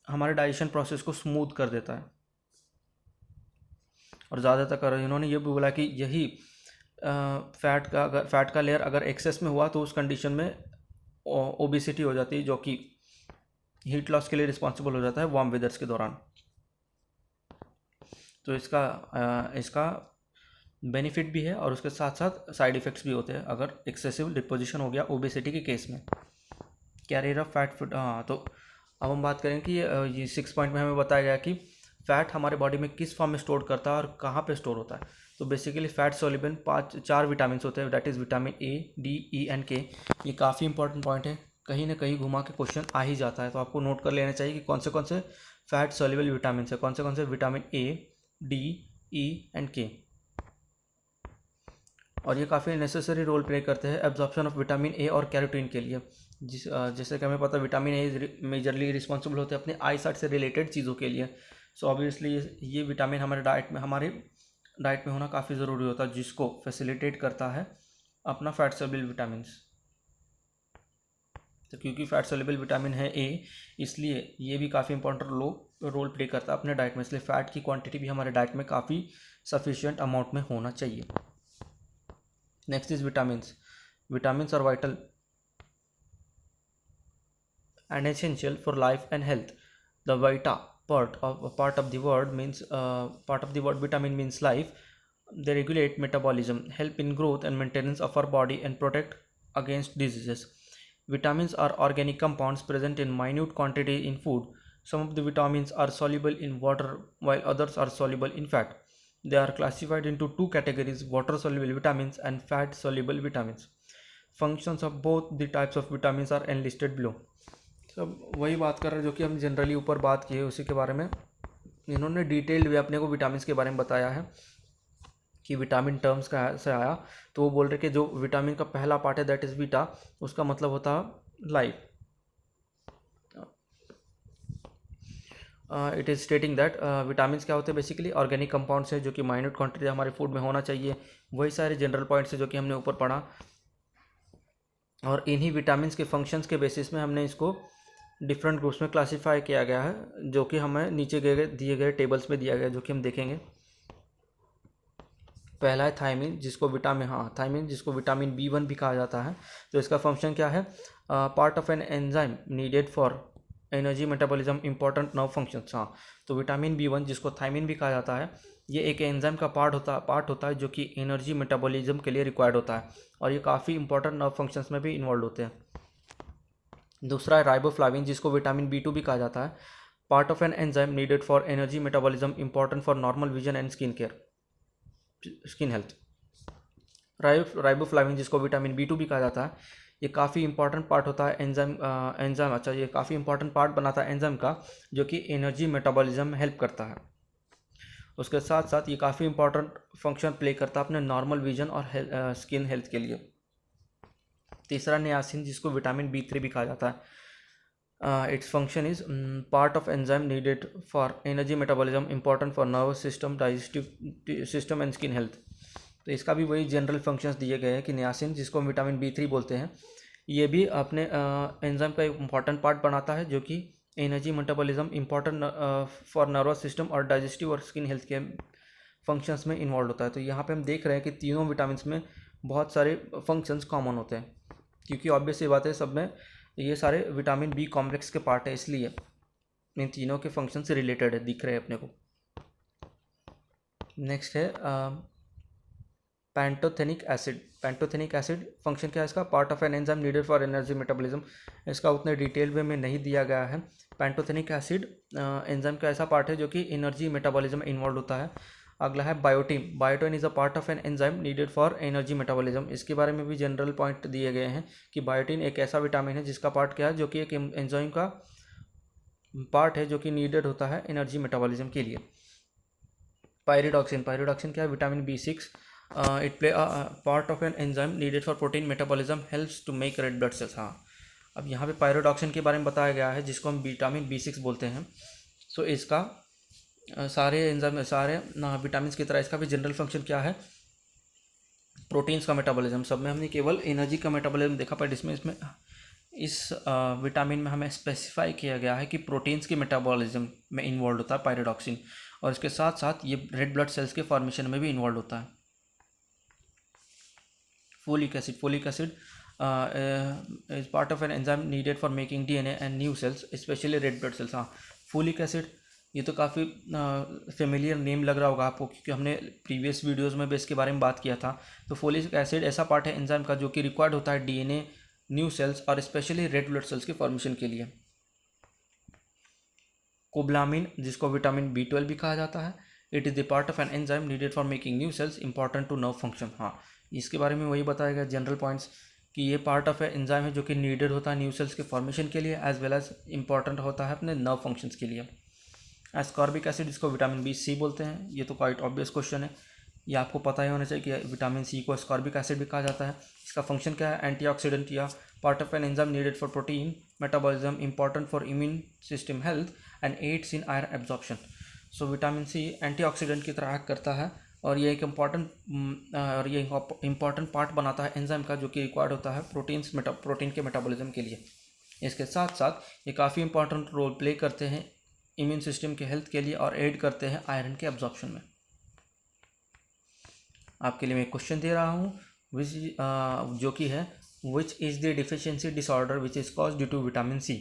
हमारे डाइजेशन प्रोसेस को स्मूथ कर देता है। और ज़्यादातर इन्होंने ये भी बोला कि यही फैट का लेयर अगर एक्सेस में हुआ तो उस कंडीशन में ओबेसिटी हो जाती है, जो कि हीट लॉस के लिए रिस्पॉन्सिबल हो जाता है वार्म वेदर्स के दौरान। तो इसका बेनिफिट भी है और उसके साथ साथ साइड इफ़ेक्ट्स भी होते हैं अगर एक्सेसिव डिपोजिशन हो गया ओबेसिटी के केस में। कैरियर ऑफ फैट फूड, हाँ तो अब हम बात करें कि ये 6 पॉइंट में हमें बताया गया कि फ़ैट हमारे बॉडी में किस फॉर्म में स्टोर करता है और कहाँ पे स्टोर होता है। तो बेसिकली फैट सोल्यूबल 4 विटामिन होते हैं, that is vitamin A, D, E and के। ये काफ़ी इंपॉर्टेंट पॉइंट है, कहीं ना कहीं घुमा के क्वेश्चन आ ही जाता है, तो आपको नोट कर लेना चाहिए कि कौन से फैट सोल्यूबल विटामिन है, कौन से vitamin A, D, E and के। और ये काफ़ी नेसेसरी रोल प्ले करते हैं एब्जॉर्प्शन ऑफ विटामिन ए और कैरोटीन के लिए। जैसे कि हमें पता है विटामिन ए मेजरली रिस्पॉन्सिबल होते हैं अपने आई साइट से रिलेटेड चीज़ों के लिए। सो ऑब्वियसली ये विटामिन हमारे डाइट में होना काफ़ी ज़रूरी होता है, जिसको फैसिलिटेट करता है अपना फैट सोल्यूबल विटामिन। तो क्योंकि फैट सोल्यूबल विटामिन है ए, इसलिए ये भी काफ़ी इंपॉर्टेंट रोल प्ले करता है अपने डाइट में, इसलिए फ़ैट की क्वांटिटी भी हमारे डाइट में काफ़ी सफिशिएंट अमाउंट में होना चाहिए। Next is vitamins. Vitamins are vital and essential for life and health. The vita part of the word vitamin means life. They regulate metabolism, help in growth and maintenance of our body, and protect against diseases. Vitamins are organic compounds present in minute quantity in food. Some of the vitamins are soluble in water while others are soluble in fat. They are classified into 2 categories: water soluble vitamins and fat soluble vitamins. Functions of both the types of vitamins are enlisted below. सब वही बात कर रहे हैं जो कि हम generally ऊपर बात की है उसी के बारे में इन्होंने डिटेल्ड वे अपने को विटामिन के बारे में बताया है कि विटामिन टर्म्स का से आया। तो वो बोल रहे कि जो विटामिन का पहला पार्ट है दैट इज़ वीटा, उसका मतलब होता है life. It is stating that vitamin क्या होते हैं, बेसिकली ऑर्गेनिक कंपाउंड्स है जो कि माइन्यूट क्वांटिटी हमारे फूड में होना चाहिए। वही सारे जनरल पॉइंट्स है जो कि हमने ऊपर पढ़ा, और इन्हीं विटामिन के फंक्शंस के बेसिस में हमने इसको डिफरेंट ग्रुप्स में क्लासीफाई किया गया है, जो कि हमें नीचे दिए गए टेबल्स में दिया गया है, जो कि हम देखेंगे। पहला है थायमिन, जिसको विटामिन B1 भी कहा जाता है। तो इसका फंक्शन क्या है, part of an enzyme needed for energy metabolism, important nerve functions. हाँ, तो विटामिन B1 जिसको थायमिन भी कहा जाता है, ये एक एंजाइम का पार्ट होता है जो कि एनर्जी मेटाबॉलिज्म के लिए रिक्वायर्ड होता है, और ये काफ़ी इंपॉर्टेंट नर्व फंक्शंस में भी इन्वॉल्व होते हैं। दूसरा है राइबोफ्लाविन, जिसको विटामिन B2 भी कहा जाता है, part of an enzyme needed for energy metabolism, important for normal vision and skin health. Riboflavin जिसको विटामिन B2 भी कहा जाता है, ये काफ़ी इंपॉर्टेंट पार्ट होता है ये काफ़ी इंपॉर्टेंट पार्ट बनाता है एंजाइम का, जो कि एनर्जी मेटाबॉलिज्म में हेल्प करता है। उसके साथ साथ ये काफ़ी इंपॉर्टेंट फंक्शन प्ले करता है अपने नॉर्मल विजन और स्किन हेल्थ के लिए। तीसरा नियासिन, जिसको विटामिन B3 भी कहा जाता है, its function is part of enzyme needed for energy metabolism, important for nervous system, digestive system and skin health. तो इसका भी वही जनरल फंक्शंस दिए गए हैं कि नियासिन, जिसको विटामिन B3 बोलते हैं, ये भी अपने एंजाइम का एक इंपॉर्टेंट पार्ट बनाता है, जो कि energy, metabolism important for nervous system और डाइजेस्टिव और स्किन हेल्थ के फंक्शंस में इन्वॉल्व होता है। तो यहाँ पे हम देख रहे हैं कि तीनों विटामिन में बहुत सारे फंक्शंस कॉमन होते हैं, क्योंकि ऑब्वियस ये बात है, सब में ये सारे विटामिन बी कॉम्प्लेक्स के पार्ट है, इसलिए इन तीनों के फंक्शन से रिलेटेड है, दिख रहे हैं अपने को। नेक्स्ट है pantothenic acid. Pantothenic acid function क्या है इसका? Part of an enzyme needed for energy metabolism. इसका उतने डिटेल में नहीं दिया गया है। पैंटोथेनिक एसिड एंजाइम का ऐसा पार्ट है जो कि एनर्जी मेटाबॉलिज्म में इन्वॉल्व होता है। अगला है biotin. Biotin is a part of an enzyme needed for energy metabolism. इसके बारे में भी जनरल पॉइंट दिए गए हैं कि बायोटीन एक ऐसा विटामिन है जिसका पार्ट क्या है, जो कि एक एंजाइम का पार्ट है जो कि नीडेड होता है एनर्जी मेटाबॉलिज्म के लिए। पायरिडॉक्सिन। पायरिडॉक्सिन क्या है? Vitamin B6। It play part of an enzyme needed for protein metabolism, helps to make red blood cells. हाँ, अब यहाँ पे पायरिडॉक्सिन के बारे में बताया गया है, जिसको हम विटामिन B6 बोलते हैं। सो इसका सारे एंजाइम, सारे विटामिन की तरह इसका भी जनरल फंक्शन क्या है? प्रोटीन्स का मेटाबॉलिज्म। सब में हमने केवल एनर्जी का मेटाबॉलिज्म देखा, पर इसमें इस विटामिन में हमें स्पेसिफाई किया गया है कि प्रोटीन्स के मेटाबॉलिज्म में इन्वॉल्व होता है पायरिडॉक्सिन, और इसके साथ साथ ये रेड ब्लड सेल्स के फॉर्मेशन में भी इन्वॉल्व होता है। Folic acid. Folic acid is part of an enzyme needed for making DNA and new sales, specially red blood cells. हाँ, फोलिक एसिड ये तो काफ़ी फेमिलियर नेम लग रहा होगा आपको, क्योंकि हमने प्रीवियस वीडियोस में भी इसके बारे में बात किया था। तो फोलिक एसिड ऐसा पार्ट है एंजाइम का जो कि रिक्वायर्ड होता है DNA, न्यू सेल्स और स्पेशली रेड ब्लड सेल्स के फॉर्मेशन के लिए। कोबलामिन, जिसको विटामिन B12 भी कहा जाता है, it is the part of an enzyme needed for making new cells, important to nerve function. हाँ, इसके बारे में वही बताया गया जनरल पॉइंट्स कि ये पार्ट ऑफ एंजाइम है जो कि नीडेड होता है न्यू सेल्स के फॉर्मेशन के लिए, एज वेल एज इंपॉर्टेंट होता है अपने नर्व फंक्शंस के लिए। एस्कॉर्बिक एसिड, जिसको विटामिन B बोलते हैं, ये तो क्वाइट ऑब्वियस क्वेश्चन है, ये आपको पता ही होना चाहिए कि विटामिन C को एस्कॉर्बिक एसिड भी कहा जाता है। इसका फंक्शन क्या है? एंटीऑक्सीडेंट या part of an enzyme needed for protein metabolism, important for immune system health and aids in iron absorption. So vitamin C antioxidant की तरह एक्ट करता है, और ये एक इम्पॉर्टेंट पार्ट बनाता है एंजाइम का, जो कि रिक्वायर्ड होता है प्रोटीन के मेटाबॉलिज्म के लिए। इसके साथ साथ ये काफ़ी इंपॉर्टेंट रोल प्ले करते हैं इम्यून सिस्टम के हेल्थ के लिए, और एड करते हैं आयरन के एब्जॉर्प्शन में। आपके लिए मैं क्वेश्चन दे रहा हूँ जो कि है which is the deficiency disorder which is cause due to vitamin C।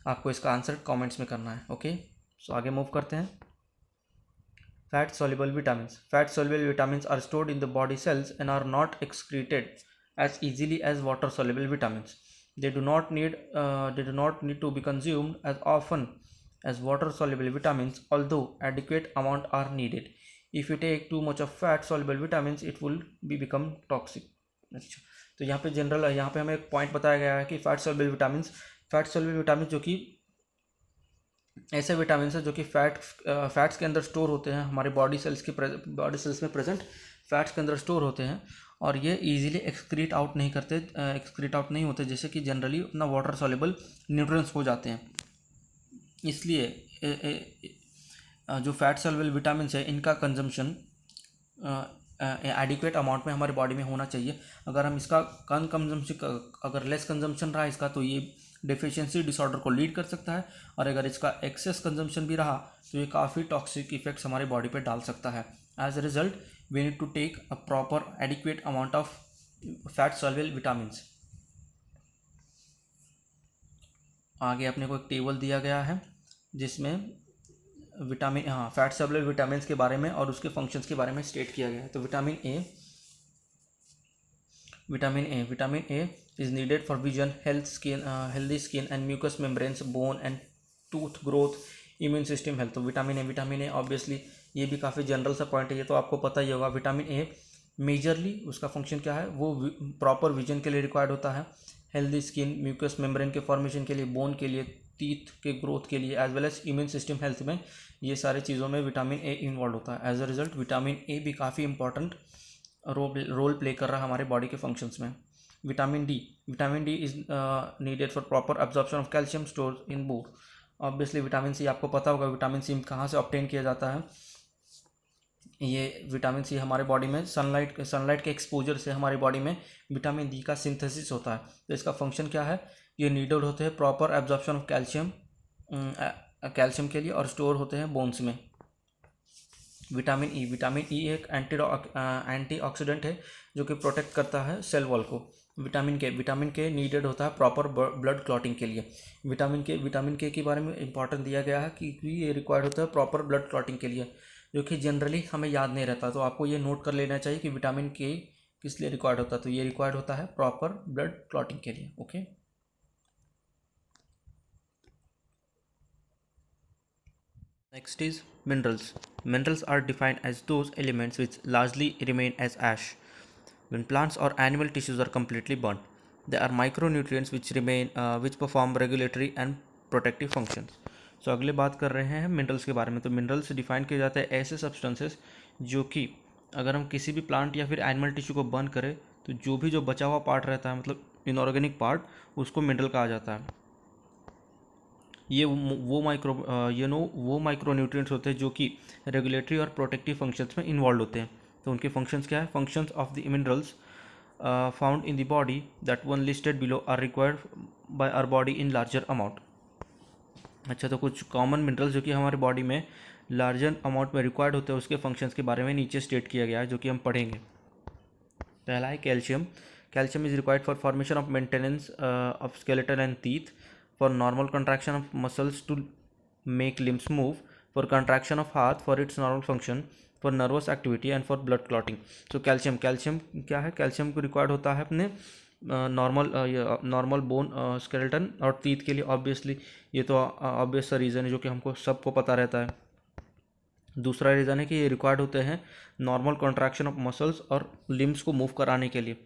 आपको इसका आंसर कमेंट्स में करना है। ओके, सो आगे मूव करते हैं। Fat soluble vitamins. Fat soluble vitamins are stored in the body cells and are not excreted as easily as water soluble vitamins. They do not need to be consumed as often as water soluble vitamins, although adequate amount are needed. If you take too much of fat soluble vitamins, it will become toxic. अच्छा, तो यहाँ पे general, यहाँ पे हमें एक point बताया गया है कि फैट soluble विटामिन जो कि ऐसे विटामिन है जो कि फैट्स के अंदर स्टोर होते हैं, हमारे बॉडी सेल्स में प्रेजेंट फैट्स के अंदर स्टोर होते हैं, और ये इजीली एक्सक्रीट आउट नहीं होते, जैसे कि जनरली अपना वाटर सॉल्युबल न्यूट्रिएंट्स हो जाते हैं। इसलिए जो फैट सॉल्युबल विटामिन है, इनका कंजम्पशन एडिक्वेट अमाउंट में हमारे बॉडी में होना चाहिए। अगर हम इसका अगर लेस कंजम्पशन रहा इसका, तो ये डेफिशिएंसी डिसऑर्डर को लीड कर सकता है, और अगर इसका एक्सेस कंजम्पशन भी रहा तो ये काफ़ी टॉक्सिक इफेक्ट्स हमारे बॉडी पे डाल सकता है। As a result we need to take a proper adequate amount of fat soluble vitamins. आगे अपने को एक टेबल दिया गया है जिसमें फैट सॉल्युबल विटामिन्स के बारे में और उसके फंक्शंस के बारे में स्टेट किया गया है। तो vitamin A is needed for vision, healthy skin and mucous membranes, bone and tooth growth, immune system health। तो विटामिन ए ऑब्वियसली ये भी काफ़ी जनरल सा पॉइंट है, ये तो आपको पता ही होगा। विटामिन ए मेजरली उसका फंक्शन क्या है? वो प्रॉपर विजन के लिए रिक्वायर्ड होता है, हेल्दी स्किन, म्यूकस मेम्ब्रेन के फॉर्मेशन के लिए, बोन के लिए, टीथ के ग्रोथ के लिए, as well as immune system health में, ये सारी चीज़ों में विटामिन ए इन्वॉल्व होता है। As a result vitamin A भी काफ़ी इंपॉर्टेंट रोल प्ले कर रहा है हमारे बॉडी के फंक्शंस में। Vitamin D is needed for proper absorption of calcium store in bone. Obviously vitamin C आपको पता होगा, विटामिन सी कहाँ से ऑब्टेन किया जाता है? ये विटामिन सी हमारे बॉडी में सनलाइट के एक्सपोजर से हमारी बॉडी में विटामिन डी का सिंथेसिस होता है। तो इसका फंक्शन क्या है? ये नीडेड होते हैं proper absorption of calcium calcium के लिए, और स्टोर होते हैं बोन्स में। विटामिन ई, विटामिन ई एक एंटीऑक्सीडेंट है जो कि प्रोटेक्ट करता है सेल वॉल को। विटामिन के नीडेड होता है प्रॉपर ब्लड क्लॉटिंग के लिए। विटामिन के बारे में इंपॉर्टेंट दिया गया है कि ये रिक्वायर्ड होता है प्रॉपर ब्लड क्लॉटिंग के लिए, जो कि जनरली हमें याद नहीं रहता। तो आपको ये नोट कर लेना चाहिए कि विटामिन के किस लिए रिक्वायर्ड होता है। तो ये रिक्वायर्ड होता है प्रॉपर ब्लड क्लॉटिंग के लिए। Okay, next is minerals. Minerals are defined as those elements which largely remain as ash when plants or animal tissues are completely burnt. They are micronutrients which perform regulatory and protective functions. So अगले बात कर रहे हैं minerals के बारे में। तो minerals define किए जाते हैं ऐसे सब्सटेंसेस जो कि अगर हम किसी भी प्लांट या फिर एनिमल टिश्यू को बर्न करें तो जो बचा हुआ पार्ट रहता है, मतलब इनऑर्गेनिक पार्ट, उसको मिनरल कहा जाता है। ये वो माइक्रो न्यूट्रिएंट्स होते हैं जो कि रेगुलेटरी और प्रोटेक्टिव फंक्शंस में इन्वॉल्व होते हैं। तो उनके फंक्शंस क्या है? Functions of the minerals found in the body that one listed below are required by our body in larger amount. अच्छा, तो कुछ कॉमन मिनरल्स जो कि हमारे बॉडी में लार्जर अमाउंट में रिक्वायर्ड होते हैं उसके फंक्शंस के बारे में नीचे स्टेट किया गया है, जो कि हम पढ़ेंगे। पहला है calcium. Calcium is required for formation of maintenance of skeleton and teeth, for normal contraction of muscles to make limbs move, for contraction of heart for its normal function, for nervous activity and for blood clotting. So calcium क्या है? Calcium को required होता है अपने normal bone skeleton और teeth के लिए। Obviously ये तो ऑब्वियस सा रीज़न है जो कि हमको सबको पता रहता है। दूसरा रीज़न है कि ये रिक्वायर्ड होते हैं नॉर्मल कॉन्ट्रैक्शन ऑफ मसल्स और लिम्स को मूव कराने के लिए।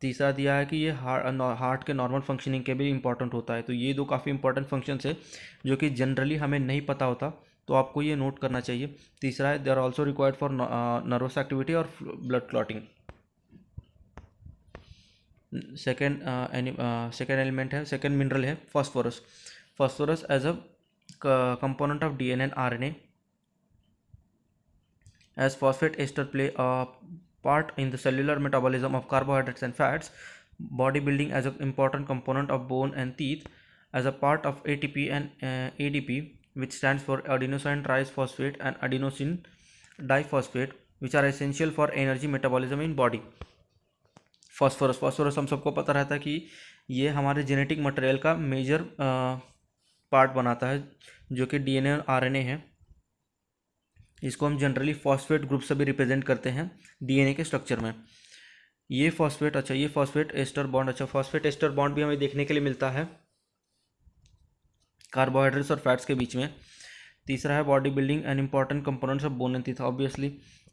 तीसरा दिया है कि ये हार्ट के नॉर्मल फंक्शनिंग के भी इंपॉर्टेंट होता है। तो ये दो काफ़ी इंपॉर्टेंट फंक्शंस है जो कि जनरली हमें नहीं पता होता, तो आपको ये नोट करना चाहिए। तीसरा है they are also required for nervous activity और ब्लड क्लॉटिंग। सेकेंड एलिमेंट है, सेकेंड मिनरल है phosphorus. Phosphorus as a component of DNA and RNA, as phosphate ester play a part in the cellular metabolism of carbohydrates and fats, bodybuilding as an important component of bone and teeth, as a part of ATP and ADP, which stands for adenosine triphosphate and adenosine diphosphate, which are essential for energy metabolism in body. Phosphorus हम सबको पता रहता है कि ये हमारे genetic material का major part बनाता है, जो कि डीएनए और आरएनए है। इसको हम जनरली फॉस्फेट ग्रुप से भी रिप्रेजेंट करते हैं डीएनए के स्ट्रक्चर में। ये फॉस्फेट एस्टर बॉन्ड भी हमें देखने के लिए मिलता है कार्बोहाइड्रेट्स और फैट्स के बीच में। तीसरा है body building and important components of bone and teeth. Obviously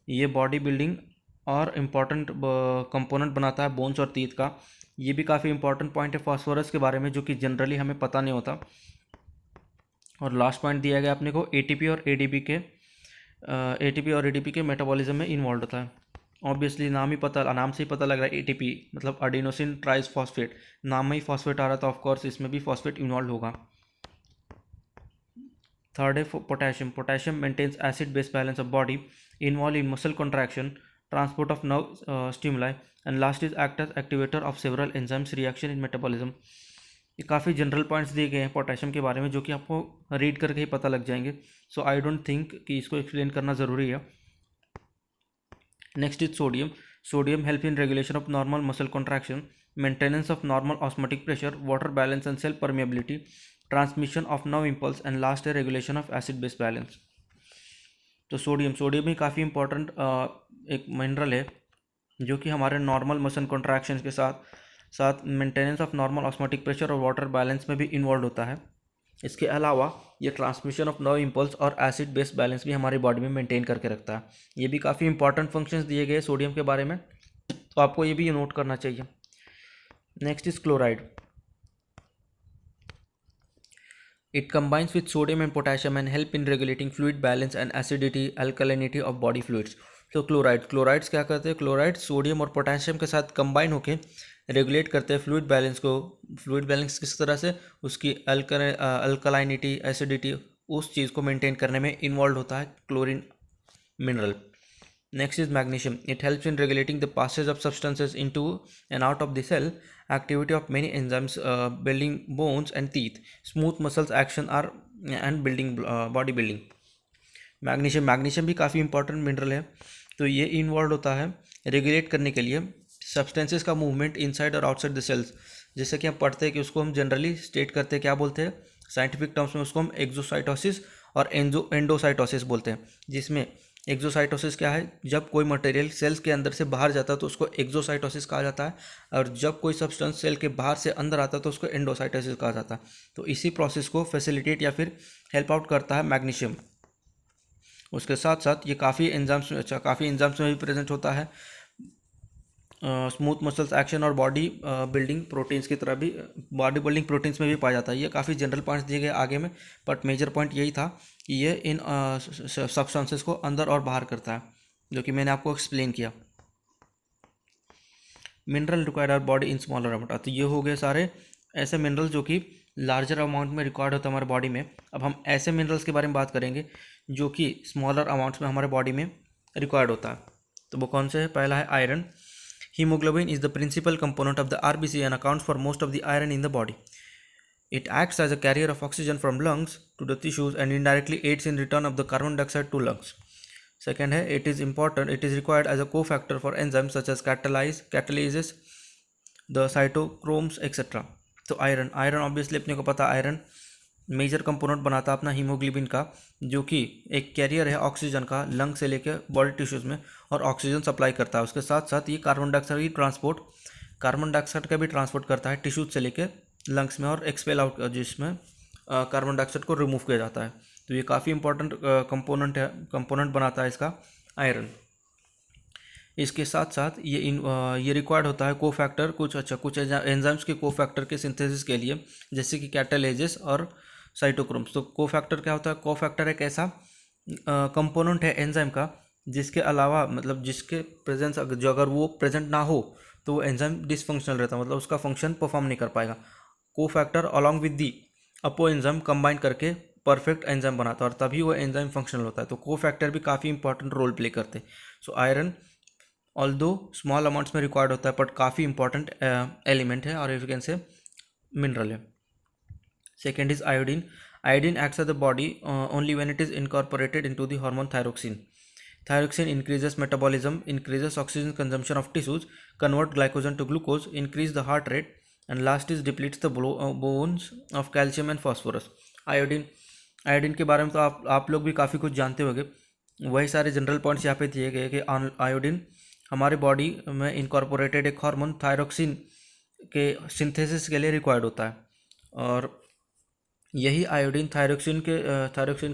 ये बॉडी बिल्डिंग और इम्पॉर्टेंट कंपोनेंट बनाता है बोन्स और टीथ का। ये भी काफ़ी इंपॉर्टेंट पॉइंट है फॉस्फोरस के बारे में, जो कि जनरली हमें पता नहीं होता। और लास्ट पॉइंट दिया गया अपने को एटीपी और एडीपी के मेटाबॉलिज्म में इन्वॉल्व होता है। ऑब्वियसली नाम से ही पता लग रहा है एटीपी मतलब अडेनोसिन ट्राइफॉस्फेट, नाम में ही फॉस्फेट आ रहा था, ऑफकोर्स इसमें भी फॉस्फेट इन्वॉल्व होगा। थर्ड है potassium maintains acid base balance of body, involve in muscle contraction, transport of nerve stimuli, and last is act as activator of several enzymes reaction in metabolism. ये काफ़ी general points दिए गए हैं potassium के बारे में, जो कि आपको रीड करके ही पता लग जाएंगे। सो आई डोंट थिंक कि इसको एक्सप्लेन करना ज़रूरी है। Next is sodium help in regulation of normal muscle contraction, maintenance of normal osmotic pressure, water balance and cell permeability, transmission of nerve impulse, and last है regulation of acid base balance. तो sodium ही काफ़ी important एक mineral है जो कि हमारे normal muscle contraction के साथ maintenance of normal osmotic pressure और वाटर बैलेंस में भी इन्वॉल्व होता है। इसके अलावा ये ट्रांसमिशन ऑफ नर्व इम्पल्स और एसिड बेस बैलेंस भी हमारी बॉडी में मेंटेन करके रखता है। ये भी काफ़ी इंपॉर्टेंट फंक्शंस दिए गए सोडियम के बारे में, तो आपको ये भी नोट करना चाहिए। Next is chloride. It combines with sodium and potassium and help in regulating fluid balance and acidity, alkalinity of body fluids. तो क्लोराइड्स क्या करते हैं? क्लोराइड सोडियम और पोटेशियम के साथ कंबाइन होकर रेगुलेट करते हैं फ्लूइड बैलेंस को। फ्लूइड बैलेंस किस तरह से? उसकी अल्कलाइनिटी, एसिडिटी, उस चीज़ को मेंटेन करने में इन्वॉल्व होता है chlorine mineral. Next is magnesium. It helps in regulating the passage of substances into and out of the cell. Activity of many enzymes, building bones and teeth, smooth muscles action are and building body building. Magnesium भी काफ़ी important mineral है, तो ये involve होता है regulate करने के लिए सब्सटेंसेस का मूवमेंट इनसाइड और आउटसाइड द सेल्स। जैसे कि हम पढ़ते हैं कि उसको हम जनरली स्टेट करते हैं, क्या बोलते हैं साइंटिफिक टर्म्स में, उसको हम एक्सोसाइटोसिस और एंडोसाइटोसिस बोलते हैं। जिसमें एक्सोसाइटोसिस क्या है, जब कोई मटेरियल सेल्स के अंदर से बाहर जाता है तो उसको एक्सोसाइटोसिस कहा जाता है, और जब कोई सब्सटेंस सेल के बाहर से अंदर आता है तो उसको एंडोसाइटोसिस कहा जाता है। तो इसी प्रोसेस को फैसिलिटेट या फिर हेल्प आउट करता है मैग्नीशियम। उसके साथ साथ ये काफ़ी एंजाइम्स में भी प्रेजेंट होता है। स्मूथ मसल्स एक्शन और बॉडी बिल्डिंग प्रोटीन्स की तरह भी बॉडी बिल्डिंग प्रोटीन्स में भी पाया जाता है। ये काफ़ी जनरल पॉइंट्स दिए गए आगे में, बट मेजर पॉइंट यही था कि ये इन सब्सटेंसेस को अंदर और बाहर करता है, जो कि मैंने आपको एक्सप्लेन किया। Mineral required our body in smaller amount, तो ये हो गए सारे ऐसे मिनरल जो कि लार्जर अमाउंट में रिक्वायर्ड होता है हमारे बॉडी में। अब हम ऐसे मिनरल्स के बारे में बात करेंगे जो कि स्मॉलर अमाउंट्स में हमारे बॉडी में रिक्वायर्ड होता है। तो वो कौन से है? पहला है iron. Haemoglobin is the principal component of the RBC and accounts for most of the iron in the body. It acts as a carrier of oxygen from lungs to the tissues and indirectly aids in return of the carbon dioxide to lungs. Second है, it is required as a cofactor for enzymes such as catalases, the cytochromes etc. तो iron obviously अपने को पता, iron major component बनाता है अपना haemoglobin का, जो कि एक कैरियर है ऑक्सीजन का लंग से लेकर बॉडी टिश्यूज़ में, और ऑक्सीजन सप्लाई करता है। उसके साथ साथ ये कार्बन डाइऑक्साइड का भी ट्रांसपोर्ट करता है टिश्यूज से लेकर लंग्स में और एक्सपेल आउट, जिसमें कार्बन डाइऑक्साइड को रिमूव किया जाता है। तो ये काफ़ी इंपॉर्टेंट कंपोनेंट बनाता है इसका आयरन। इसके साथ साथ ये रिक्वायर्ड होता है कोफैक्टर, कुछ एंजाइम्स के कोफैक्टर के सिंथेसिस के लिए, जैसे कि कैटालेजेस और साइटोक्रोम्स। तो कोफैक्टर क्या होता है? कोफैक्टर एक ऐसा कंपोनेंट है एंजाइम का जिसके अलावा, मतलब जिसके प्रेजेंस जो अगर वो प्रेजेंट ना हो तो वो एंजाइम डिसफंक्शनल रहता है, मतलब उसका फंक्शन परफॉर्म नहीं कर पाएगा। Cofactor along with the apo enzyme combine करके परफेक्ट एंजाइम बनाता है, और तभी वो एंजाइम फंक्शनल होता है। तो कोफैक्टर भी काफ़ी इंपॉर्टेंट रोल प्ले करते हैं। So iron although small amounts में रिक्वायर्ड होता है, बट काफ़ी इंपॉर्टेंट एलिमेंट है, और if you can say mineral है। Second is iodine. Iodine acts at the body only when it is incorporated into the hormone thyroxine. Thyroxine increases metabolism, increases oxygen consumption of tissues, convert glycogen to glucose, increase the heart rate, and last is depletes the bones of calcium and phosphorus. Iodine के बारे में तो आप लोग भी काफ़ी कुछ जानते होंगे। वही सारे जनरल पॉइंट्स यहाँ पे दिए गए कि आयोडीन हमारे बॉडी में इनकॉर्पोरेटेड एक हार्मोन थायरोक्सिन के सिंथेसिस के लिए रिक्वायर्ड होता है, और यही आयोडीन थायरोक्सिन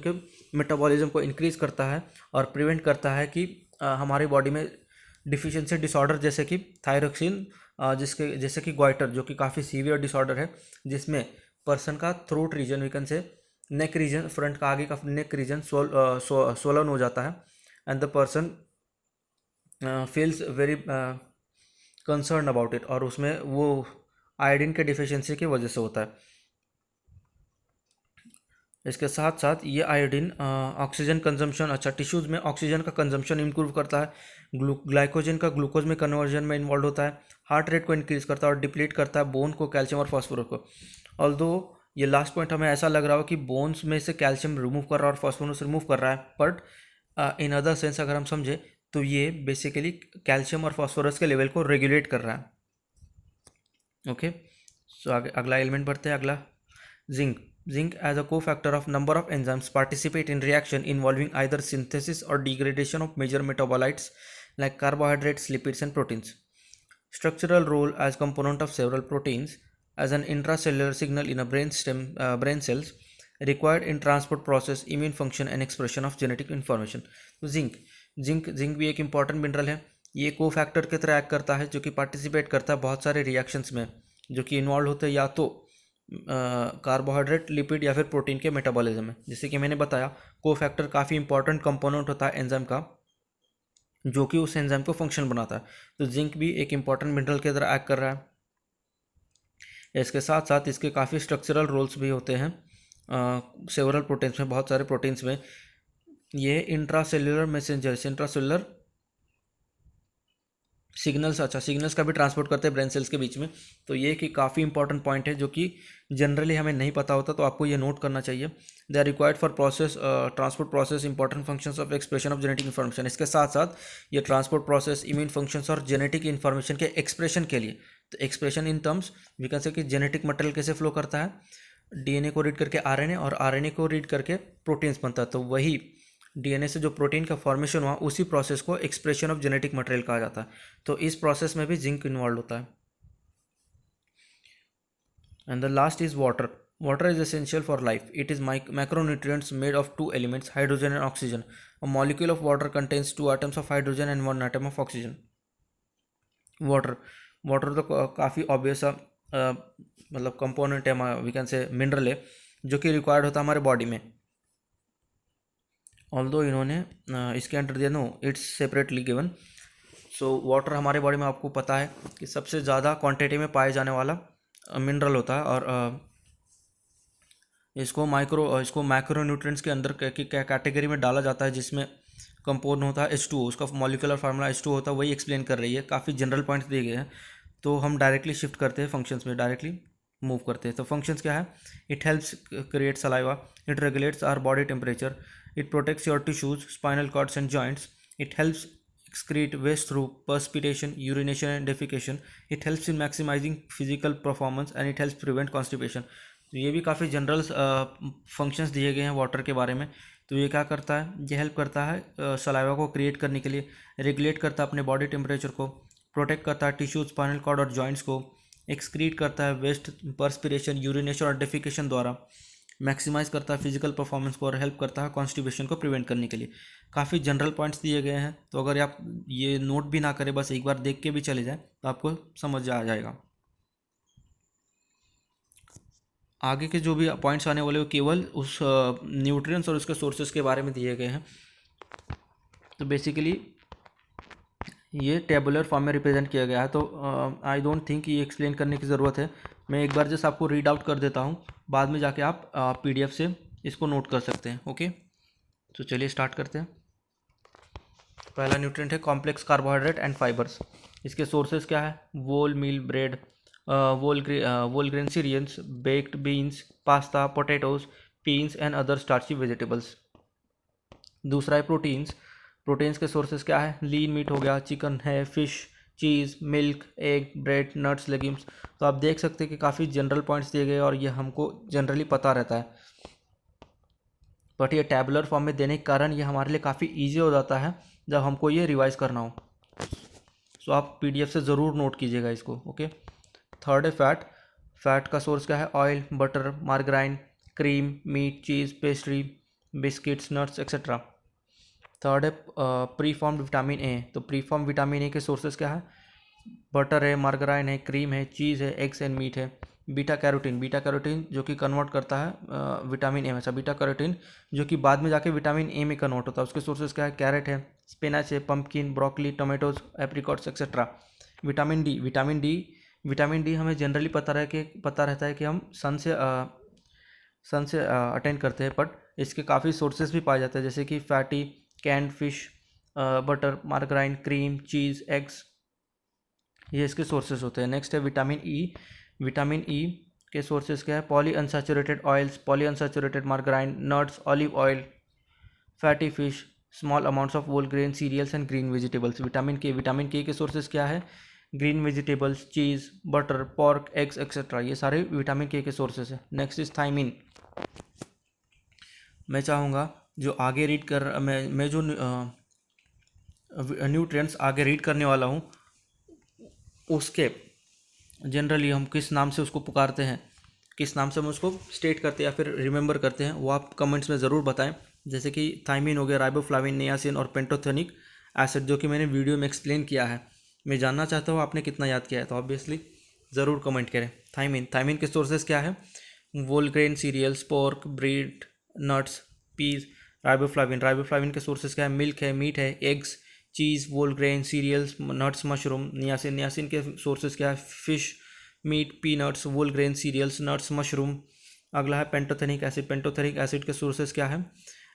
के मेटाबॉलिज्म को इंक्रीज करता है और प्रिवेंट करता है कि हमारी बॉडी में डिफिशिएंसी डिसऑर्डर, जैसे कि थायरोक्सिन जैसे कि ग्वाइटर, जो कि काफ़ी सीवियर डिसऑर्डर है, जिसमें पर्सन का थ्रोट रीजन, वी कैन से नेक रीजन, फ्रंट का आगे का नेक रीजन स्वोलन हो जाता है, and the person feels very concern about it, और उसमें वो आयोडीन के डिफिशिएंसी की वजह से होता है। इसके साथ साथ ये आयोडीन ऑक्सीजन कंजम्पशन, टिश्यूज़ में ऑक्सीजन का कंजम्पशन इंप्रूव करता है, ग्लाइकोजन का ग्लूकोज में कन्वर्जन में इन्वॉल्व होता है, हार्ट रेट को इंक्रीज करता है और डिप्लीट करता है बोन को, कैल्शियम और फॉस्फोरस को। ऑल्दो ये लास्ट पॉइंट हमें ऐसा लग रहा हो कि बोन्स में से कैल्शियम रिमूव कर रहा है और फॉस्फोरस रिमूव कर रहा है, बट इन अदर सेंस अगर हम समझे तो ये बेसिकली कैल्शियम और फॉस्फोरस के लेवल को रेगुलेट कर रहा है। ओके, सो आगे अगला एलिमेंट बढ़ते हैं। अगला Zinc as a cofactor of number of enzymes participate in reaction involving either synthesis or degradation of major metabolites like carbohydrates, lipids and proteins. Structural role as component of several proteins as an intracellular signal in a brain cells required in transport process, immune function and expression of genetic information. तो zinc भी एक important mineral है। ये cofactor की तरह act करता है, जो कि पार्टिसिपेट करता है बहुत सारे रिएक्शंस में, जो कि इन्वॉल्व होते हैं या तो कार्बोहाइड्रेट, लिपिड या फिर प्रोटीन के मेटाबॉलिज्म में। जैसे कि मैंने बताया, कोफैक्टर काफ़ी इंपॉर्टेंट कंपोनेंट होता है एंजाइम का, जो कि उस एंजाइम को फंक्शन बनाता है। तो जिंक भी एक इंपॉर्टेंट मिनरल की तरह एक्ट कर रहा है। इसके साथ साथ इसके काफ़ी स्ट्रक्चरल रोल्स भी होते हैं सेवरल प्रोटीन्स में, बहुत सारे प्रोटीन्स में। ये इंट्रासेल्युलर मैसेंजर्स, इंट्रासेल्युलर सिग्नल्स, अच्छा सिग्नल्स का भी ट्रांसपोर्ट करते हैं ब्रेन सेल्स के बीच में। तो ये कि काफ़ी इंपॉर्टेंट पॉइंट है जो कि जनरली हमें नहीं पता होता, तो आपको ये नोट करना चाहिए। They are required for process transport process important functions of expression of genetic information. इसके साथ साथ ये ट्रांसपोर्ट प्रोसेस इम्यून फंक्शंस और जेनेटिक इन्फॉर्मेशन के एक्सप्रेशन के लिए, तो expression in terms we can say कि जेनेटिक मटेरियल कैसे फ्लो करता है, डीएनए को रीड करके आरएनए और आरएनए को रीड करके प्रोटीन्स बनता है, तो वही डीएनए से जो प्रोटीन का फॉर्मेशन हुआ उसी प्रोसेस को एक्सप्रेशन ऑफ जेनेटिक मटेरियल कहा जाता है। तो इस प्रोसेस में भी जिंक इन्वॉल्व होता है। And the last is water. Water is essential for life. It is macronutrients made of two elements, hydrogen and oxygen. A molecule of water contains 2 atoms of hydrogen and 1 atom of oxygen. Water, water तो काफ़ी obvious मतलब component है, we can say mineral है, जो कि required होता है हमारे बॉडी में। ऑल्दो इन्होंने इसके अंडर दिया, no it's separately given. So water हमारे बॉडी में आपको पता है कि सबसे ज़्यादा क्वांटिटी में पाए जाने वाला मिनरल होता है, और इसको मैक्रोन्यूट्रिएंट्स के अंदर कैटेगरी में डाला जाता है, जिसमें कंपोज होता है H2O। उसका मॉलिक्यूलर फार्मूला H2O होता है, वही एक्सप्लेन कर रही है। काफ़ी जनरल पॉइंट्स दिए गए हैं, तो हम डायरेक्टली शिफ्ट करते हैं फंक्शंस में, डायरेक्टली मूव करते हैं। तो फंक्शंस क्या है? It helps create saliva, it regulates our body temperature, it protects your tissues, spinal cords and joints, it helps excrete waste through perspiration, urination and defecation, it helps in maximizing physical performance and it helps prevent constipation। तो ये भी काफ़ी general functions दिए गए हैं water के बारे में। तो ये क्या करता है? ये हेल्प करता है सलाइवा को क्रिएट करने के लिए, रेगुलेट करता है अपने बॉडी टेम्परेचर को, प्रोटेक्ट करता है टिश्यू, स्पाइनल कॉर्ड और जॉइंट्स को, एक्सक्रीट करता है वेस्ट पर्सपिरेशन, यूरिनेशन और डेफिकेशन द्वारा, मैक्सिमाइज करता है फिजिकल परफॉर्मेंस को और हेल्प करता है कॉन्स्टिपेशन को प्रिवेंट करने के लिए। काफ़ी जनरल पॉइंट्स दिए गए हैं, तो अगर आप ये नोट भी ना करें, बस एक बार देख के भी चले जाएं, तो आपको समझ आ जाएगा। आगे के जो भी पॉइंट्स आने वाले वो केवल उस न्यूट्रिएंट्स और उसके सोर्सेज के बारे में दिए गए हैं। तो बेसिकली ये टेबुलर फॉर्म में रिप्रेजेंट किया गया है, तो आई डोंट थिंक ये एक्सप्लेन करने की ज़रूरत है। मैं एक बार जस्ट आपको रीड आउट कर देता हूँ, बाद में जाके आप PDF से इसको नोट कर सकते हैं। ओके, तो चलिए स्टार्ट करते हैं। पहला न्यूट्रिएंट है कॉम्प्लेक्स कार्बोहाइड्रेट एंड फाइबर्स। इसके सोर्सेज क्या है? Whole meal bread, whole grain cereals, baked beans, pasta, potatoes, peas and other starchy vegetables. दूसरा है प्रोटीन्स। प्रोटीन्स के सोर्सेज क्या है? लीन मीट हो गया, चिकन है, fish, cheese, milk, egg, bread, nuts, legumes. तो आप देख सकते हैं कि काफ़ी जनरल पॉइंट्स दिए गए और ये हमको जनरली पता रहता है, बट ये टैबुलर फॉर्म में देने के कारण ये हमारे लिए काफ़ी ईजी हो जाता है जब हमको ये रिवाइज करना हो। सो आप PDF से ज़रूर नोट कीजिएगा इसको। ओके, थर्ड है फैट। फैट का सोर्स क्या है? Oil, butter, margarine, cream, meat, cheese, pastry, biscuits, nuts etcetera. Third है प्री फॉर्म्ड विटामिन ए। तो प्री फॉर्म विटामिन ए के सोर्सेज क्या है? बटर है, मार्गराइन है, क्रीम है, चीज़ है, एग्स एंड मीट है। बीटा कैरोटीन, बीटा कैरोटीन जो कि कन्वर्ट करता है विटामिन ए में। अच्छा, बीटा कैरोटीन जो कि बाद में जाके विटामिन ए में कन्वर्ट होता है, उसके सोर्सेज क्या है? कैरेट है, स्पिनच है, pumpkin, broccoli, tomatoes, apricots etcetera. Vitamin D, vitamin D हमें जनरली पता रहता है कि हम सन से अटेंड करते हैं, बट इसके काफ़ी सोर्सेज भी पाए जाते हैं, जैसे कि fatty, canned fish, butter, margarine, cream, cheese, eggs, ये इसके सोर्सेज होते हैं। नेक्स्ट है विटामिन ई। विटामिन ई के सोर्सेज क्या है? Polyunsaturated oils, polyunsaturated margarine, nuts, olive oil, fatty fish, small amounts of whole grain cereals and green vegetables. Vitamin K sources क्या है? Green vegetables, cheese, butter, pork, eggs etcetera, ये सारे vitamin K sources है। Next is thiamine. मैं चाहूँगा जो आगे read कर मैं जो न्यूट्रिएंट्स आगे रीड करने वाला हूँ उसके जनरली हम किस नाम से उसको पुकारते हैं, किस नाम से हम उसको स्टेट करते हैं या फिर रिमेंबर करते हैं, वो आप कमेंट्स में ज़रूर बताएं। जैसे कि थायमिन हो गया, राइबोफ्लाविन, नियासिन और पेंटोथेनिक एसिड, जो कि मैंने वीडियो में एक्सप्लेन किया है। मैं जानना चाहता हूँ आपने कितना याद किया है, तो ऑब्वियसली ज़रूर कमेंट करें। थायमिन के सोर्सेज क्या है? Whole grain cereals, pork, bread, nuts, peas. Riboflavin के सोर्सेज क्या है? मिल्क है, मीट है, eggs, cheese, whole grain cereals, nuts, mushroom. Niacin के सोर्सेज क्या है? Fish, meat, peanuts, whole grain cereals, nuts, mushroom. अगला है पेंटोथेनिक एसिड के सोर्सेज क्या है?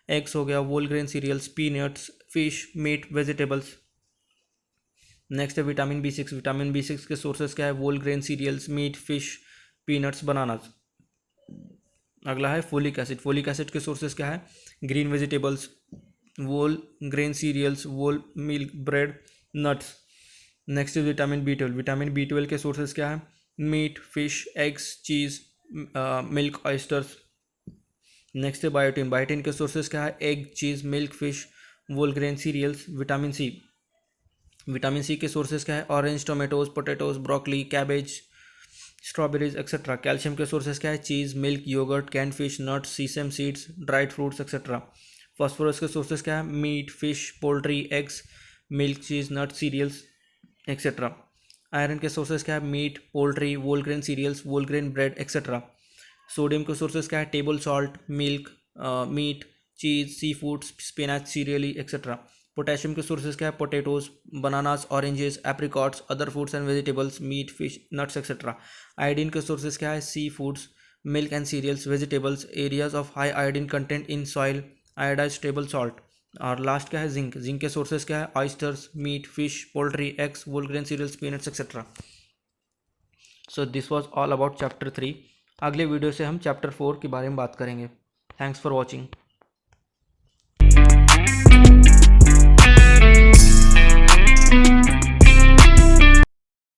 एग्स हो गया, whole grain cereals, peanuts, fish, meat, vegetables. Next है विटामिन B6। विटामिन B6 के सोर्सेज क्या है? Whole grain cereals, meat, fish, peanuts, bananas. अगला है फोलिक एसिड। फोलिक एसिड के सोर्सेज क्या है? Green vegetables, whole grain cereals, whole milk, bread, nuts. Next is vitamin B12। Vitamin B12 के sources क्या है? Meat, fish, eggs, cheese, milk, oysters. Next है biotin. Biotin के सोर्सेज क्या है? Egg, cheese, milk, fish, whole grain cereals. Vitamin C। Vitamin C के sources क्या है? Orange, tomatoes, potatoes, broccoli, cabbage, strawberries etcetera. Calcium के सोर्सेज क्या है? Cheese, milk, yogurt, canned fish, nuts, sesame seeds, dried fruits etcetera. Phosphorus के sources क्या है? Meat, fish, poultry, eggs, milk, cheese, nuts, cereals etcetera. Iron के sources क्या है? Meat, poultry, whole grain cereals, whole grain bread etcetera. Sodium के sources क्या है? Table salt, milk, meat, cheese, sea foods, spinach, cereals etcetera. Potassium के sources क्या है? Potatoes, bananas, oranges, apricots, other fruits and vegetables, meat, fish, nuts etcetera. Iodine के sources क्या है? Sea foods, milk and cereals, vegetables, areas of high iodine content in soil, iodized table salt. और last क्या है? Zinc. Zinc के sources क्या है? Oysters, meat, fish, poultry, eggs, whole grain cereals, peanuts etcetera. So this was all about chapter 3। अगले video से हम chapter 4 के बारे में बात करेंगे। Thanks for watching.